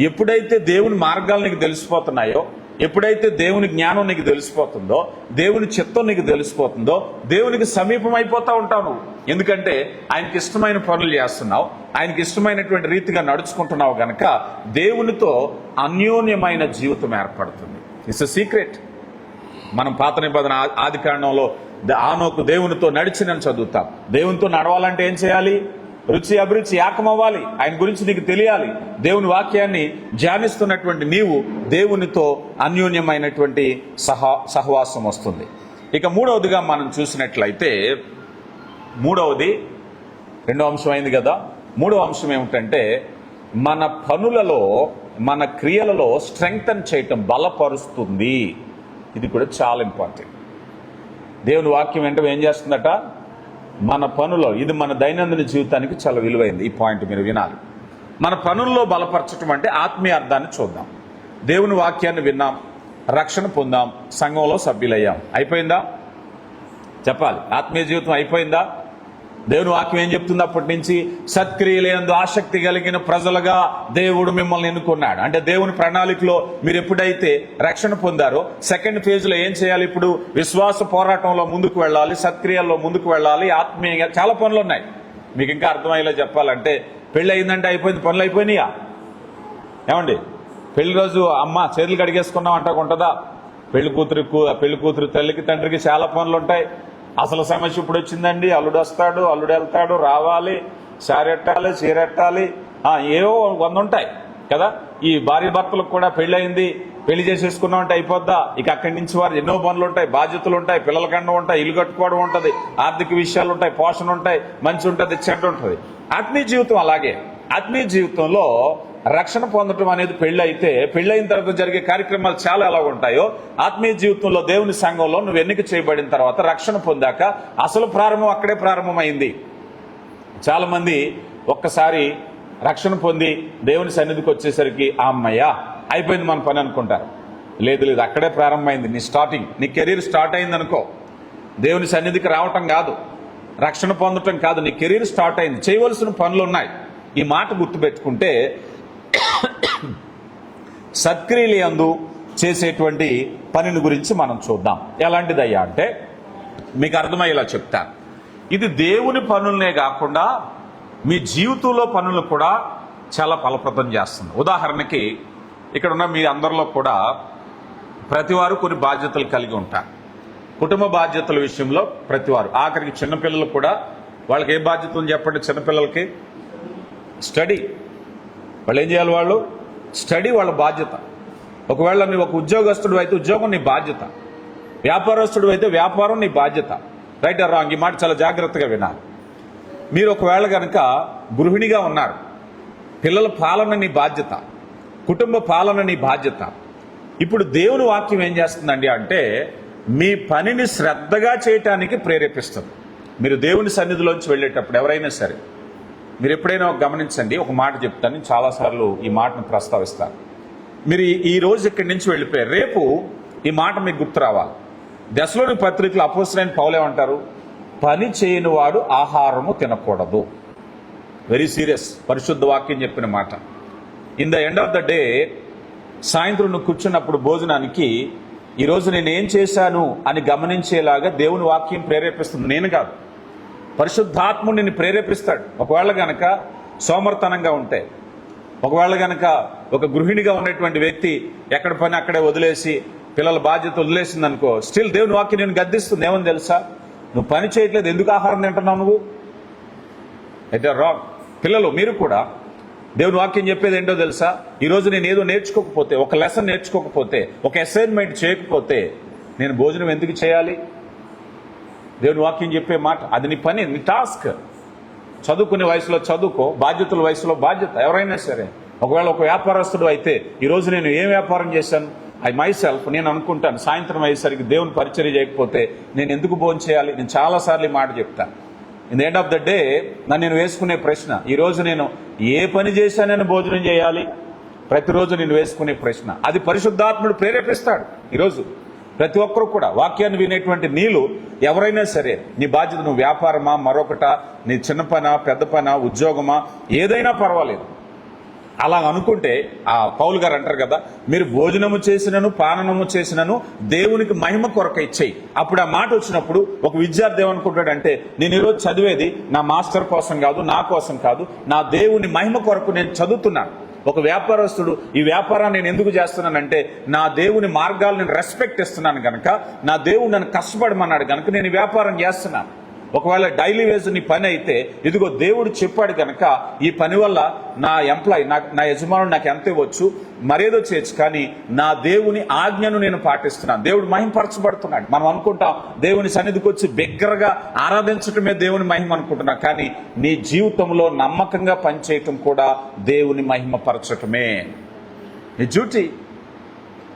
Speaker 1: ఎప్పుడైతే దేవుని మార్గాలు నీకు తెలిసిపోతున్నాయో, ఎప్పుడైతే దేవుని జ్ఞానం నీకు తెలిసిపోతుందో, దేవుని చిత్తం నీకు తెలిసిపోతుందో, దేవునికి సమీపం అయిపోతా ఉంటావు నువ్వు. ఎందుకంటే ఆయనకి ఇష్టమైన పనులు చేస్తున్నావు, ఆయనకి ఇష్టమైనటువంటి రీతిగా నడుచుకుంటున్నావు గనక దేవునితో అన్యోన్యమైన జీవితం ఏర్పడుతుంది. It's a secret. మనం పాత నిబంధన ఆది కాండంలో ఆనోకు దేవునితో నడిచినని చదువుతాం. దేవునితో నడవాలంటే ఏం చేయాలి? రుచి అభిరుచి ఏకమవ్వాలి. ఆయన గురించి నీకు తెలియాలి. దేవుని వాక్యాన్ని ధ్యానిస్తున్నటువంటి నీవు దేవునితో అన్యోన్యమైనటువంటి సహవాసం వస్తుంది. ఇక మూడవదిగా మనం చూసినట్లయితే, మూడవది రెండో అంశం అయింది కదా. మూడవ అంశం ఏమిటంటే, మన పనులలో, మన క్రియలలో స్ట్రెంగ్తన్ చేయటం, బలపరుస్తుంది. ఇది కూడా చాలా ఇంపార్టెంట్. దేవుని వాక్యం ఏంటో ఏం చేస్తుందట? మన పనుల్లో, ఇది మన దైనందిన జీవితానికి చాలా విలువైంది. ఈ పాయింట్ మీరు వినాలి. మన పనుల్లో బలపరచటం అంటే ఆత్మీయ అర్థాన్ని చూద్దాం. దేవుని వాక్యాన్ని విన్నాం, రక్షణ పొందాం, సంఘంలో సభ్యులయ్యాం. అయిపోయిందా? చెప్పాలి. ఆత్మీయ జీవితం అయిపోయిందా? దేవుని వాక్యం ఏం చెప్తుంది? అప్పటి నుంచి సత్క్రియలందు ఆసక్తి కలిగిన ప్రజలుగా దేవుడు మిమ్మల్ని ఎన్నుకున్నాడు. అంటే దేవుని ప్రణాళికలో మీరు ఎప్పుడైతే రక్షణ పొందారో సెకండ్ ఫేజ్ లో ఏం చేయాలి? ఇప్పుడు విశ్వాస పోరాటంలో ముందుకు వెళ్ళాలి, సత్క్రియల్లో ముందుకు వెళ్ళాలి, ఆత్మీయంగా చాలా పనులు ఉన్నాయి. మీకు ఇంకా అర్థమయ్యేలా చెప్పాలంటే, పెళ్లి అయిందంటే అయిపోయింది, పనులు అయిపోయినాయా? ఏమండి, పెళ్లి రోజు అమ్మ చేతులు కడిగేసుకున్నాం అంటా ఉంటుందా? పెళ్లి కూతురు తల్లికి తండ్రికి చాలా పనులు ఉంటాయి. అసలు సమస్య ఇప్పుడు వచ్చిందండి, అల్లుడు వస్తాడు, అల్లుడు వెళ్తాడు, రావాలి, సారెట్టాలి, చీరెట్టాలి, ఏవో 100 ఉంటాయి కదా. ఈ భార్య భర్తలకు కూడా పెళ్ళయింది, పెళ్లి చేసేసుకున్నాం అంటే అయిపోద్దా, ఇక అక్కడి నుంచి వారు ఎన్నో పనులు ఉంటాయి, బాధ్యతలు ఉంటాయి, పిల్లల కండం ఉంటాయి, ఇల్లు కట్టుకోవడం ఉంటుంది, ఆర్థిక విషయాలు ఉంటాయి, పోషణ ఉంటాయి, మంచి ఉంటుంది, చెడ్డ ఉంటుంది. ఆత్మీయ జీవితం అలాగే. ఆత్మీయ జీవితంలో రక్షణ పొందటం అనేది పెళ్ళైతే, పెళ్ళైన తర్వాత జరిగే కార్యక్రమాలు చాలా ఎలా ఉంటాయో, ఆత్మీయ జీవితంలో దేవుని సంఘంలో నువ్వు ఎన్నిక చేయబడిన తర్వాత రక్షణ పొందాక అసలు ప్రారంభం అక్కడే ప్రారంభమైంది. చాలా మంది ఒక్కసారి రక్షణ పొంది దేవుని సన్నిధికి వచ్చేసరికి అమ్మయ్య అయిపోయింది మన పని అనుకుంటారు. లేదు లేదు, అక్కడే ప్రారంభమైంది నీ స్టార్టింగ్. నీ కెరీర్ స్టార్ట్ అయింది అనుకో. దేవుని సన్నిధికి రావటం కాదు, రక్షణ పొందటం కాదు, నీ కెరీర్ స్టార్ట్ అయింది. చేయవలసిన పనులు ఉన్నాయి. ఈ మాట గుర్తుపెట్టుకుంటే సత్క్రియలు యందు చేసేటువంటి పనిని గురించి మనం చూద్దాం. ఎలాంటిదయ్యా అంటే మీకు అర్థమయ్యేలా చెప్తాను. ఇది దేవుని పనులనే కాకుండా మీ జీవితంలో పనులు కూడా చాలా ఫలప్రదం చేస్తుంది. ఉదాహరణకి ఇక్కడ ఉన్న మీ అందరిలో కూడా ప్రతివారు కొన్ని బాధ్యతలు కలిగి ఉంటారు. కుటుంబ బాధ్యతల విషయంలో ప్రతివారు, ఆఖరికి చిన్నపిల్లలు కూడా, వాళ్ళకి ఏ బాధ్యత ఉంది చెప్పండి? చిన్నపిల్లలకి స్టడీ. వాళ్ళు ఏం చేయాలి? వాళ్ళు స్టడీ వాళ్ళ బాధ్యత. ఒకవేళ నువ్వు ఒక ఉద్యోగస్తుడు అయితే ఉద్యోగం నీ బాధ్యత, వ్యాపారస్తుడు అయితే వ్యాపారం నీ బాధ్యత. Right are wrong? ఈ మాట చాలా జాగ్రత్తగా వినాలి. మీరు ఒకవేళ కనుక గృహిణిగా ఉన్నారు, పిల్లల పాలన నీ బాధ్యత, కుటుంబ పాలన నీ బాధ్యత. ఇప్పుడు దేవుని వాక్యం ఏం చేస్తుందండి అంటే మీ పనిని శ్రద్ధగా చేయటానికి ప్రేరేపిస్తుంది. మీరు దేవుని సన్నిధిలోంచి వెళ్ళేటప్పుడు ఎవరైనా సరే, మీరు ఎప్పుడైనా గమనించండి, ఒక మాట చెప్తాను, నేను చాలాసార్లు ఈ మాటను ప్రస్తావిస్తాను. మీరు ఈ రోజు ఇక్కడి నుంచి వెళ్ళిపోయారు, రేపు ఈ మాట మీకు గుర్తు రావాలి. దశలోని పత్రికలు అపోస్తలుడైన పౌలు ఏమంటారు? పని చేయని వాడు ఆహారము తినకూడదు. వెరీ సీరియస్, పరిశుద్ధ వాక్యం చెప్పిన మాట. In the end of the day, సాయంత్రం నువ్వు కూర్చున్నప్పుడు భోజనానికి ఈరోజు నేను ఏం చేశాను అని గమనించేలాగా దేవుని వాక్యం ప్రేరేపిస్తుంది. నేను కాదు, పరిశుద్ధాత్ముడు నిన్ను ప్రేరేపిస్తాడు. ఒకవేళ గనక సోమర్తనంగా ఉంటే, ఒకవేళ గనక ఒక గృహిణిగా ఉన్నటువంటి వ్యక్తి ఎక్కడ పని అక్కడే వదిలేసి పిల్లల బాధ్యత వదిలేసింది అనుకో, స్టిల్ దేవుని వాక్యం నేను గద్దిస్తుంది. ఏమని తెలుసా? నువ్వు పని చేయట్లేదు, ఎందుకు ఆహారం తింటున్నావు నువ్వు? అయితే రాంగ్. పిల్లలు మీరు కూడా దేవుని వాక్యం చెప్పేది ఏంటో తెలుసా? ఈరోజు నేను ఏదో నేర్చుకోకపోతే, ఒక లెసన్ నేర్చుకోకపోతే, ఒక అసైన్మెంట్ చేయకపోతే నేను భోజనం ఎందుకు చేయాలి? దేవుని వాక్యం చెప్పే మాట అది. నీ పని, నీ టాస్క్. చదువుకునే వయసులో చదువుకో, బాధ్యతల వయసులో బాధ్యత. ఎవరైనా సరే, ఒకవేళ ఒక వ్యాపారస్తుడు అయితే ఈరోజు నేను ఏం వ్యాపారం చేశాను, నేను అనుకుంటాను సాయంత్రం అయ్యేసరికి దేవుని పరిచర్య చేయకపోతే నేను ఎందుకు భోజనం చేయాలి? నేను చాలాసార్లు ఈ మాట చెప్తాను. In the end of the day నేను వేసుకునే ప్రశ్న, ఈరోజు నేను ఏ పని చేశానని భోజనం చేయాలి? ప్రతిరోజు నేను వేసుకునే ప్రశ్న. అది పరిశుద్ధాత్ముడు ప్రేరేపిస్తాడు. ఈరోజు ప్రతి ఒక్కరు కూడా వాక్యాన్ని వినేటువంటి నీళ్ళు ఎవరైనా సరే, నీ బాధ్యత, నువ్వు వ్యాపారమా, మరొకట, నీ చిన్న పనా, పెద్ద పనా, ఉద్యోగమా, ఏదైనా పర్వాలేదు. అలా అనుకుంటే ఆ పౌలు గారు అంటారు కదా, మీరు భోజనము చేసినను పాననము చేసినను దేవునికి మహిమ కొరక ఇచ్చేయి. అప్పుడు ఆ మాట వచ్చినప్పుడు ఒక విద్యార్థి ఏమనుకుంటాడంటే, నేను ఈరోజు చదివేది నా మాస్టర్ కోసం కాదు, నా కోసం కాదు, నా దేవుని మహిమ కొరకు నేను చదువుతున్నాను. ఒక వ్యాపారస్తుడు ఈ వ్యాపారాన్ని నేను ఎందుకు చేస్తున్నానంటే నా దేవుని మార్గాలు నేను రెస్పెక్ట్ ఇస్తున్నాను కనుక, నా దేవుడు నన్ను కష్టపడమన్నాడు కనుక నేను ఈ వ్యాపారం చేస్తున్నాను. ఒకవేళ డైలీ వేజ్ నీ పని అయితే, ఇదిగో దేవుడు చెప్పాడు కనుక ఈ పని వల్ల నా ఎంప్లాయ్, నా యజమానుడు నాకు ఎంత ఇవ్వచ్చు, మరేదో చేయొచ్చు, కానీ నా దేవుని ఆజ్ఞను నేను పాటిస్తున్నాను. దేవుడు మహిమపరచబడుతున్నాడు. మనం అనుకుంటాం దేవుని సన్నిధికి వచ్చి బిగ్గరగా ఆరాధించటమే దేవుని మహిమ అనుకుంటున్నాం, కానీ నీ జీవితంలో నమ్మకంగా పనిచేయటం కూడా దేవుని మహిమపరచటమే నీ డ్యూటీ.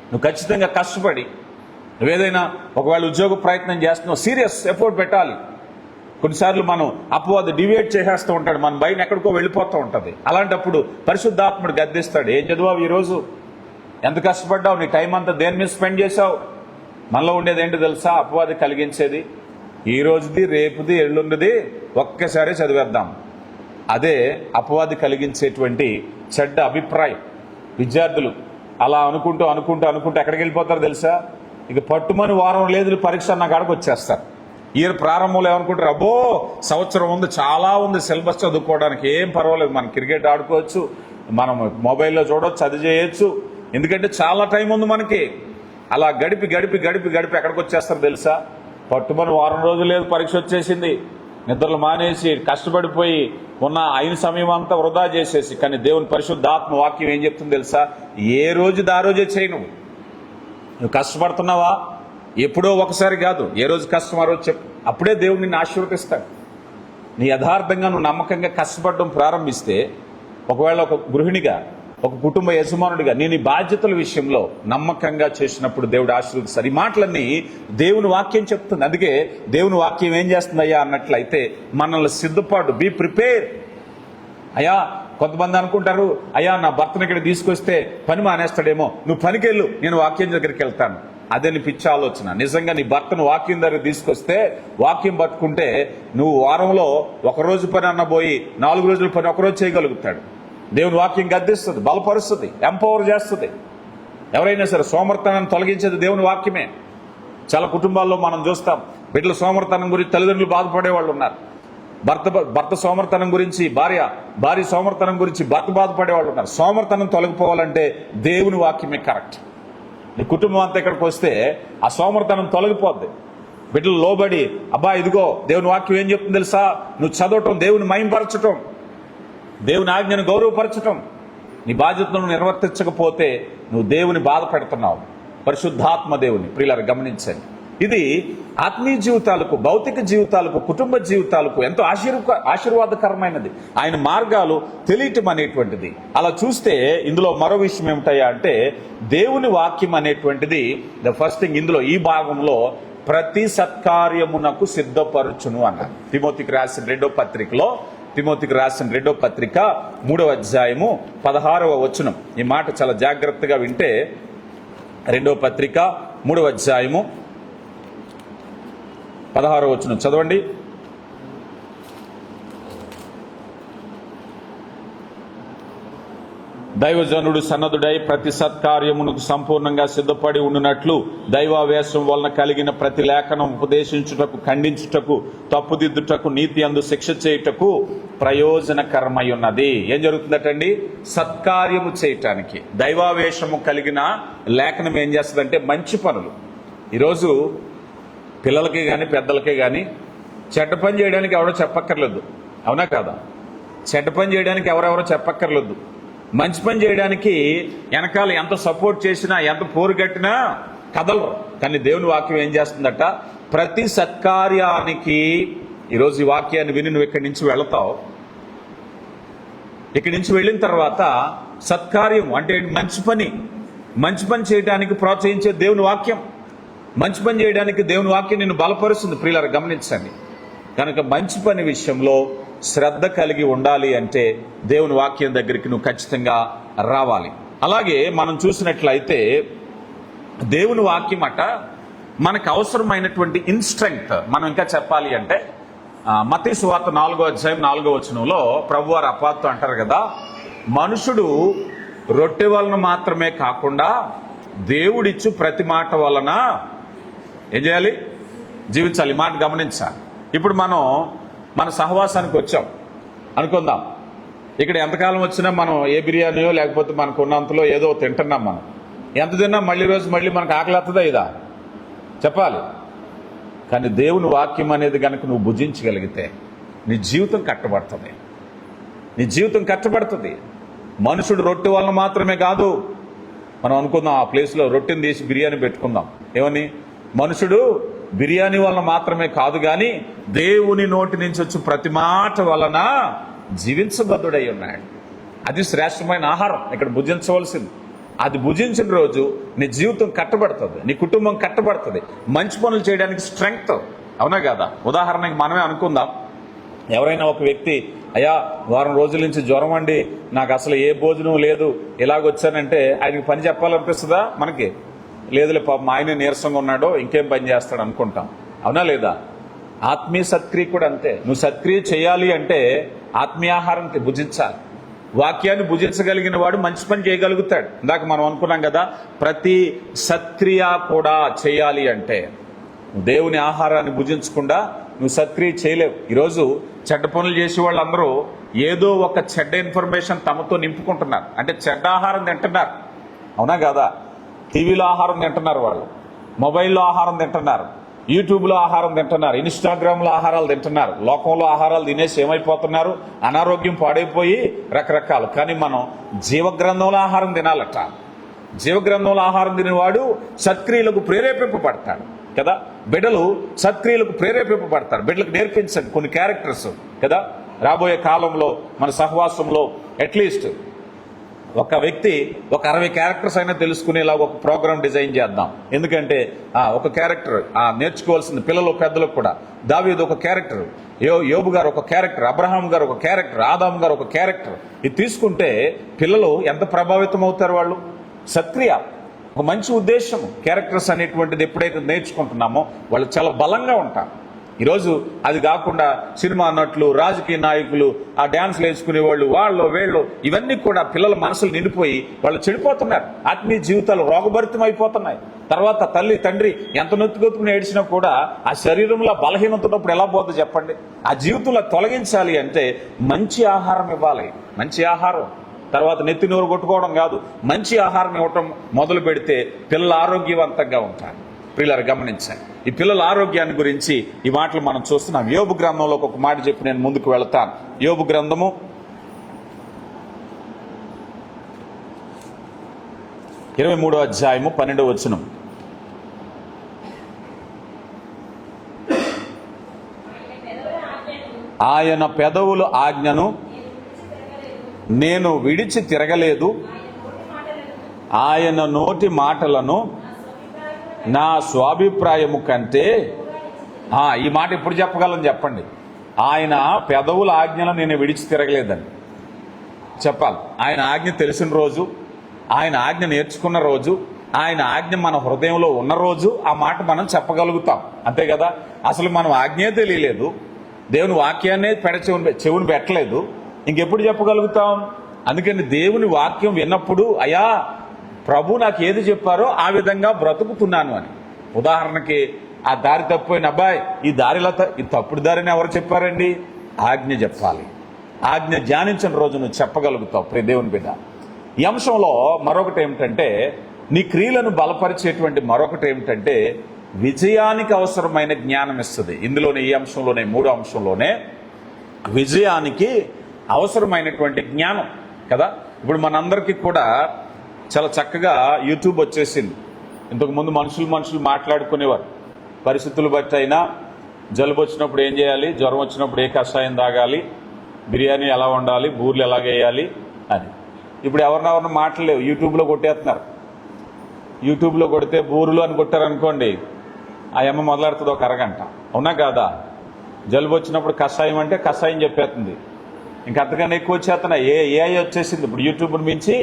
Speaker 1: నువ్వు ఖచ్చితంగా కష్టపడి, నువ్వేదైనా ఒకవేళ ఉద్యోగ ప్రయత్నం చేస్తున్నావు, సీరియస్ ఎఫర్ట్ పెట్టాలి. కొన్నిసార్లు మనం అపవాది డివేట్ చేసేస్తూ ఉంటాడు, మన బయట ఎక్కడికో వెళ్ళిపోతూ ఉంటుంది. అలాంటప్పుడు పరిశుద్ధాత్ముడు గద్దిస్తాడు, ఏం చదివావు ఈరోజు, ఎంత కష్టపడ్డావు, నీ టైం అంతా దేని మీద స్పెండ్ చేసావు? మనలో ఉండేది ఏంటో తెలుసా? అపవాది కలిగించేది ఈ రోజుది, రేపుది, ఎల్లుండిది ఒక్కసారి చదివేద్దాం. అదే అపవాది కలిగించేటువంటి చెడ్డ అభిప్రాయం. విద్యార్థులు అలా అనుకుంటూ అనుకుంటూ అనుకుంటూ ఎక్కడికి వెళ్ళిపోతారు తెలుసా? ఇక పట్టుమని వారం లేదు పరీక్ష అన్న కాడికి వచ్చేస్తారు. ఇయర్ ప్రారంభంలో ఏమనుకుంటారు, అబ్బో సంవత్సరం ఉంది, చాలా ఉంది సిలబస్ చదువుకోవడానికి, ఏం పర్వాలేదు, మనం క్రికెట్ ఆడుకోవచ్చు, మనం మొబైల్లో చూడవచ్చు, అది చేయొచ్చు, ఎందుకంటే చాలా టైం ఉంది మనకి. అలా గడిపి గడిపి గడిపి గడిపి ఎక్కడికి వచ్చేస్తారు తెలుసా? పట్టుమని వారం రోజులు లేదు, పరీక్ష వచ్చేసింది, నిద్రలు మానేసి కష్టపడిపోయి ఉన్న అయిన సమయం అంతా వృధా చేసేసి. కానీ దేవుని పరిశుద్ధాత్మ వాక్యం ఏం చెప్తుంది తెలుసా? ఏ రోజుది ఆ రోజే చేయి. నువ్వు కష్టపడుతున్నావా? ఎప్పుడో ఒకసారి కాదు, ఏ రోజు కష్టం ఆ రోజు చెప్పు, అప్పుడే దేవుడు నిన్ను ఆశీర్వదిస్తాడు. నీ యథార్థంగా నువ్వు నమ్మకంగా కష్టపడడం ప్రారంభిస్తే, ఒకవేళ ఒక గృహిణిగా, ఒక కుటుంబ యజమానుడిగా నేను ఈ బాధ్యతల విషయంలో నమ్మకంగా చేసినప్పుడు దేవుడు ఆశీర్వదిస్తాడు. ఈ మాటలన్నీ దేవుని వాక్యం చెప్తుంది. అందుకే దేవుని వాక్యం ఏం చేస్తుందయ్యా అన్నట్లయితే, మనల్ని సిద్ధపాటు, బీ ప్రిపేర్. అయ్యా కొంతమంది అనుకుంటారు, అయ్యా నా భర్తను ఇక్కడ తీసుకొస్తే పని మానేస్తాడేమో, నువ్వు పనికెళ్ళు, నేను వాక్యం దగ్గరికి వెళ్తాను. అదే నీ పిచ్చి ఆలోచన. నిజంగా నీ భర్తను వాక్యం దగ్గర తీసుకొస్తే, వాక్యం పట్టుకుంటే నువ్వు వారంలో ఒక రోజు పని అన్నబోయి 4 రోజుల పని ఒకరోజు చేయగలుగుతాడు. దేవుని వాక్యం గద్దిస్తుంది, బలపరుస్తుంది, ఎంపవర్ చేస్తుంది. ఎవరైనా సరే సోమర్తనాన్ని తొలగించేది దేవుని వాక్యమే. చాలా కుటుంబాల్లో మనం చూస్తాం, బిడ్డల సోమర్తనం గురించి తల్లిదండ్రులు బాధపడే వాళ్ళు ఉన్నారు. భర్త సోమర్తనం గురించి భార్య సోమర్తనం గురించి భర్త బాధపడే వాళ్ళు ఉన్నారు. సోమర్తనం తొలగిపోవాలంటే దేవుని వాక్యమే కరెక్ట్. నీ కుటుంబం అంతా ఇక్కడికి వస్తే ఆ సోమర్తనం తొలగిపోద్ది. బిడ్డలు లోబడి, అబ్బా ఇదిగో దేవుని వాక్యం ఏం చెప్తుంది తెలుసా, నువ్వు చదవటం, దేవుని మహిమపరచటం, దేవుని ఆజ్ఞను గౌరవపరచటం. నీ బాధ్యతను నిర్వర్తించకపోతే నువ్వు దేవుని బాధ పెడుతున్నావు, పరిశుద్ధాత్మ దేవుని. ప్రియులారా గమనించండి, ఇది ఆత్మీయ జీవితాలకు, భౌతిక జీవితాలకు, కుటుంబ జీవితాలకు ఎంతో ఆశీర్వాదకరమైనది. ఆయన మార్గాలు తెలియటం అనేటువంటిది. అలా చూస్తే ఇందులో మరో విషయం ఏమిటయ్యా అంటే, దేవుని వాక్యం అనేటువంటిది ద ఫస్ట్ థింగ్ ఇందులో ఈ భాగంలో ప్రతి సత్కార్యమునకు సిద్ధపరచును అన్నారు. తిమోతికి రాసిన రెండో పత్రికలో, తిమోతికి రాసిన రెండో పత్రిక 3వ అధ్యాయము 16వ వచనం. ఈ మాట చాలా జాగ్రత్తగా వింటే, రెండో పత్రిక 3వ అధ్యాయము 16వ వచనం చదవండి. దైవజనుడు సన్నదుడై ప్రతి సత్కార్యమునకు సంపూర్ణంగా సిద్ధపడి ఉండునట్లు దైవావేశం వలన కలిగిన ప్రతి లేఖనం ఉపదేశించుటకు, ఖండించుటకు, తప్పుదిద్దుటకు, నీతి అందు శిక్ష చేయుటకు ప్రయోజనకరమై ఉన్నది. ఏం జరుగుతుందటండి? సత్కార్యము చేయటానికి దైవావేశము కలిగిన లేఖనం ఏం చేస్తుందంటే మంచి పనులు. ఈరోజు పిల్లలకి కానీ పెద్దలకే కానీ చెడ్డ పని చేయడానికి ఎవరో చెప్పక్కర్లేదు, అవునా కాదా? చెడ్డ పని చేయడానికి ఎవరెవరో చెప్పక్కర్లేదు. మంచి పని చేయడానికి వెనకాల ఎంత సపోర్ట్ చేసినా, ఎంత పోరు కట్టినా కదలరు. కానీ దేవుని వాక్యం ఏం చేస్తుందట? ప్రతి సత్కార్యానికి. ఈరోజు ఈ వాక్యాన్ని విని నువ్వు ఇక్కడి నుంచి వెళతావు. ఇక్కడి నుంచి వెళ్ళిన తర్వాత సత్కార్యం అంటే మంచి పని చేయడానికి ప్రోత్సహించే దేవుని వాక్యం. మంచి పని చేయడానికి దేవుని వాక్యం నిన్ను బలపరుస్తుంది. ప్రియులారా గమనించండి. కనుక మంచి పని విషయంలో శ్రద్ధ కలిగి ఉండాలి అంటే దేవుని వాక్యం దగ్గరికి నువ్వు ఖచ్చితంగా రావాలి. అలాగే మనం చూసినట్లయితే దేవుని వాక్యం అట మనకు అవసరమైనటువంటి ఇన్స్ట్రెంగ్త్. మనం ఇంకా చెప్పాలి అంటే మత్తయి సువార్త 4వ అధ్యాయం 4వ వచనంలో ప్రభువారు అపాత్తు అంటారు కదా, మనుషుడు రొట్టె వలన మాత్రమే కాకుండా దేవుడిచ్చు ప్రతి మాట వలన ఏం చేయాలి? జీవించాలి. మాట గమనించాలి. ఇప్పుడు మనం మన సహవాసానికి వచ్చాం అనుకుందాం. ఇక్కడ ఎంతకాలం వచ్చినా మనం ఏ బిర్యానీయో లేకపోతే మనకు ఉన్నంతలో ఏదో తింటున్నాం. మనం ఎంత తిన్నా మళ్ళీ మనకు ఆకలిస్తుందా? ఇదా చెప్పాలి. కానీ దేవుని వాక్యం అనేది కనుక నువ్వు భుజించగలిగితే నీ జీవితం కట్టబడుతుంది. మనుషుడు రొట్టె వలన మాత్రమే కాదు. మనం అనుకుందాం ఆ ప్లేస్లో రొట్టెని తీసి బిర్యానీ పెట్టుకుందాం. ఏమని? మనుషుడు బిర్యానీ వలన మాత్రమే కాదు కానీ దేవుని నోటి నుంచి వచ్చి ప్రతి మాట వలన జీవించబద్ధుడై ఉన్నాడు. అది శ్రేష్టమైన ఆహారం ఇక్కడ భుజించవలసింది. అది భుజించిన రోజు నీ జీవితం కట్టబడుతుంది, నీ కుటుంబం కట్టబడుతుంది. మంచి పనులు చేయడానికి స్ట్రెంగ్త్, అవునా కదా? ఉదాహరణకి మనమే అనుకుందాం, ఎవరైనా ఒక వ్యక్తి, అయ్యా వారం రోజుల నుంచి జ్వరం అండి, నాకు అసలు ఏ భోజనం లేదు, ఇలాగొచ్చానంటే ఆయనకి పని చెప్పాలనిపిస్తుందా? మనకి లేదులే, పాపం ఆయన నీరసంగా ఉన్నాడో ఇంకేం పని చేస్తాడు అనుకుంటాం, అవునా లేదా? ఆత్మీయ సత్క్రియ కూడా అంతే. నువ్వు సత్క్రియ చేయాలి అంటే ఆత్మీయాహారం భుజించాలి. వాక్యాన్ని భుజించగలిగిన వాడు మంచి పని చేయగలుగుతాడు. ఇందాక మనం అనుకున్నాం కదా, ప్రతి సత్క్రియ కూడా చేయాలి అంటే దేవుని ఆహారాన్ని భుజించకుండా నువ్వు సత్క్రియ చేయలేవు. ఈరోజు చెడ్డ పనులు చేసే వాళ్ళందరూ ఏదో ఒక చెడ్డ ఇన్ఫర్మేషన్ తమతో నింపుకుంటున్నారు. అంటే చెడ్డ ఆహారం తింటున్నారు, అవునా కదా? టీవీలో ఆహారం తింటున్నారు, వాళ్ళు మొబైల్లో ఆహారం తింటున్నారు, యూట్యూబ్లో ఆహారం తింటున్నారు, ఇన్స్టాగ్రామ్లో ఆహారాలు తింటున్నారు, లోకంలో ఆహారాలు తినేసి ఏమైపోతున్నారు, అనారోగ్యం పాడైపోయి రకరకాలు. కానీ మనం జీవగ్రంథంలో ఆహారం తినాలట. జీవగ్రంథంలో ఆహారం తినేవాడు సత్క్రియలకు ప్రేరేపింపబడతాడు కదా. బిడ్డలు సత్క్రియలకు ప్రేరేపింపబడతారు. బిడ్డలకు నేర్పించండి కొన్ని క్యారెక్టర్స్ కదా. రాబోయే కాలంలో మన సహవాసంలో అట్లీస్ట్ ఒక వ్యక్తి ఒక 60 క్యారెక్టర్స్ అయినా తెలుసుకునేలా ఒక ప్రోగ్రామ్ డిజైన్ చేద్దాం. ఎందుకంటే ఒక క్యారెక్టర్ నేర్చుకోవాల్సింది పిల్లలు పెద్దలకు కూడా. దావీదు ఒక క్యారెక్టర్, యోబు గారు ఒక క్యారెక్టర్, అబ్రహాం గారు ఒక క్యారెక్టర్, ఆదాం గారు ఒక క్యారెక్టర్. ఇది తీసుకుంటే పిల్లలు ఎంత ప్రభావితం అవుతారు. వాళ్ళు సత్క్రియ, ఒక మంచి ఉద్దేశం, క్యారెక్టర్స్ అనేటువంటిది ఎప్పుడైతే నేర్చుకుంటున్నామో వాళ్ళు చాలా బలంగా ఉంటారు. ఈరోజు అది కాకుండా సినిమా నటులు, రాజకీయ నాయకులు, ఆ డ్యాన్స్లు వేసుకునే వాళ్ళు వీళ్ళు ఇవన్నీ కూడా పిల్లల మనసులు నిండిపోయి వాళ్ళు చెడిపోతున్నారు. ఆత్మీయ జీవితాలు రోగభరితం అయిపోతున్నాయి. తర్వాత తల్లి తండ్రి ఎంత నొత్తుకొత్తుకుని ఏడ్చినా కూడా ఆ శరీరంలో బలహీనత ఉన్నప్పుడు ఎలా పోతుంది చెప్పండి. ఆ జీవితంలో తొలగించాలి అంటే మంచి ఆహారం ఇవ్వాలి. మంచి ఆహారం, తర్వాత నెత్తి నోరు కొట్టుకోవడం కాదు, మంచి ఆహారం ఇవ్వటం మొదలు పెడితే పిల్లలు ఆరోగ్యవంతంగా ఉంటారు. పిల్లలు గమనించండి, ఈ పిల్లల ఆరోగ్యాన్ని గురించి ఈ మాటలు మనం చూస్తున్నాం. యోబు గ్రంథంలో ఒక మాట చెప్పి నేను ముందుకు వెళతాను. యోబు గ్రంథము 23వ అధ్యాయము 12వ వచనం. ఆయన పెదవుల ఆజ్ఞను నేను విడిచి తిరగలేదు, ఆయన నోటి మాటలను నా స్వాభిప్రాయము కంటే. ఈ మాట ఎప్పుడు చెప్పగలను చెప్పండి. ఆయన పెదవుల ఆజ్ఞను నేను విడిచి తిరగలేదని చెప్పాలి. ఆయన ఆజ్ఞ తెలిసిన రోజు, ఆయన ఆజ్ఞ నేర్చుకున్న రోజు, ఆయన ఆజ్ఞ మన హృదయంలో ఉన్న రోజు ఆ మాట మనం చెప్పగలుగుతాం. అంతే కదా. అసలు మనం ఆజ్ఞే తెలియలేదు, దేవుని వాక్యాన్నే చెవుని పెట్టలేదు, ఇంకెప్పుడు చెప్పగలుగుతాం? అందుకని దేవుని వాక్యం విన్నప్పుడు అయ్యా ప్రభు నాకు ఏది చెప్పారో ఆ విధంగా బ్రతుకుతున్నాను అని. ఉదాహరణకి ఆ దారి తప్పిపోయిన అబ్బాయి, ఈ దారిలో ఈ తప్పుడు దారిని ఎవరు చెప్పారండి? ఆజ్ఞ చెప్పాలి. ఆజ్ఞ ధ్యానించిన రోజు నువ్వు చెప్పగలుగుతావు ప్రియ దేవుని బిడ్డ. ఈ అంశంలో మరొకటి ఏమిటంటే, నీ క్రియలను బలపరిచేటువంటి మరొకటి ఏమిటంటే విజయానికి అవసరమైన జ్ఞానం ఇస్తుంది. ఇందులోనే ఈ అంశంలోనే 3వ అంశంలోనే విజయానికి అవసరమైనటువంటి జ్ఞానం కదా. ఇప్పుడు మనందరికీ కూడా చాలా చక్కగా యూట్యూబ్ వచ్చేసింది. ఇంతకుముందు మనుషులు మాట్లాడుకునేవారు. పరిస్థితులు బట్టి అయినా జలుబు వచ్చినప్పుడు ఏం చేయాలి, జ్వరం వచ్చినప్పుడు ఏ కషాయం తాగాలి, బిర్యానీ ఎలా వండాలి, బూర్లు ఎలా వేయాలి అని. ఇప్పుడు ఎవరినెవరిని మాట్లాడలేవు, యూట్యూబ్లో కొట్టేస్తున్నారు. యూట్యూబ్లో కొడితే బూరులు అని కొట్టారనుకోండి, ఆ అమ్మ మొదలెడుతుంది ఒక అరగంట. అవునా కాదా? జలుబు వచ్చినప్పుడు కషాయం అంటే కషాయం చెప్పేస్తుంది. ఇంకంతకన్నా ఎక్కువ వచ్చేస్తున్నాయి. ఏఐ వచ్చేసింది. ఇప్పుడు యూట్యూబ్ని మించి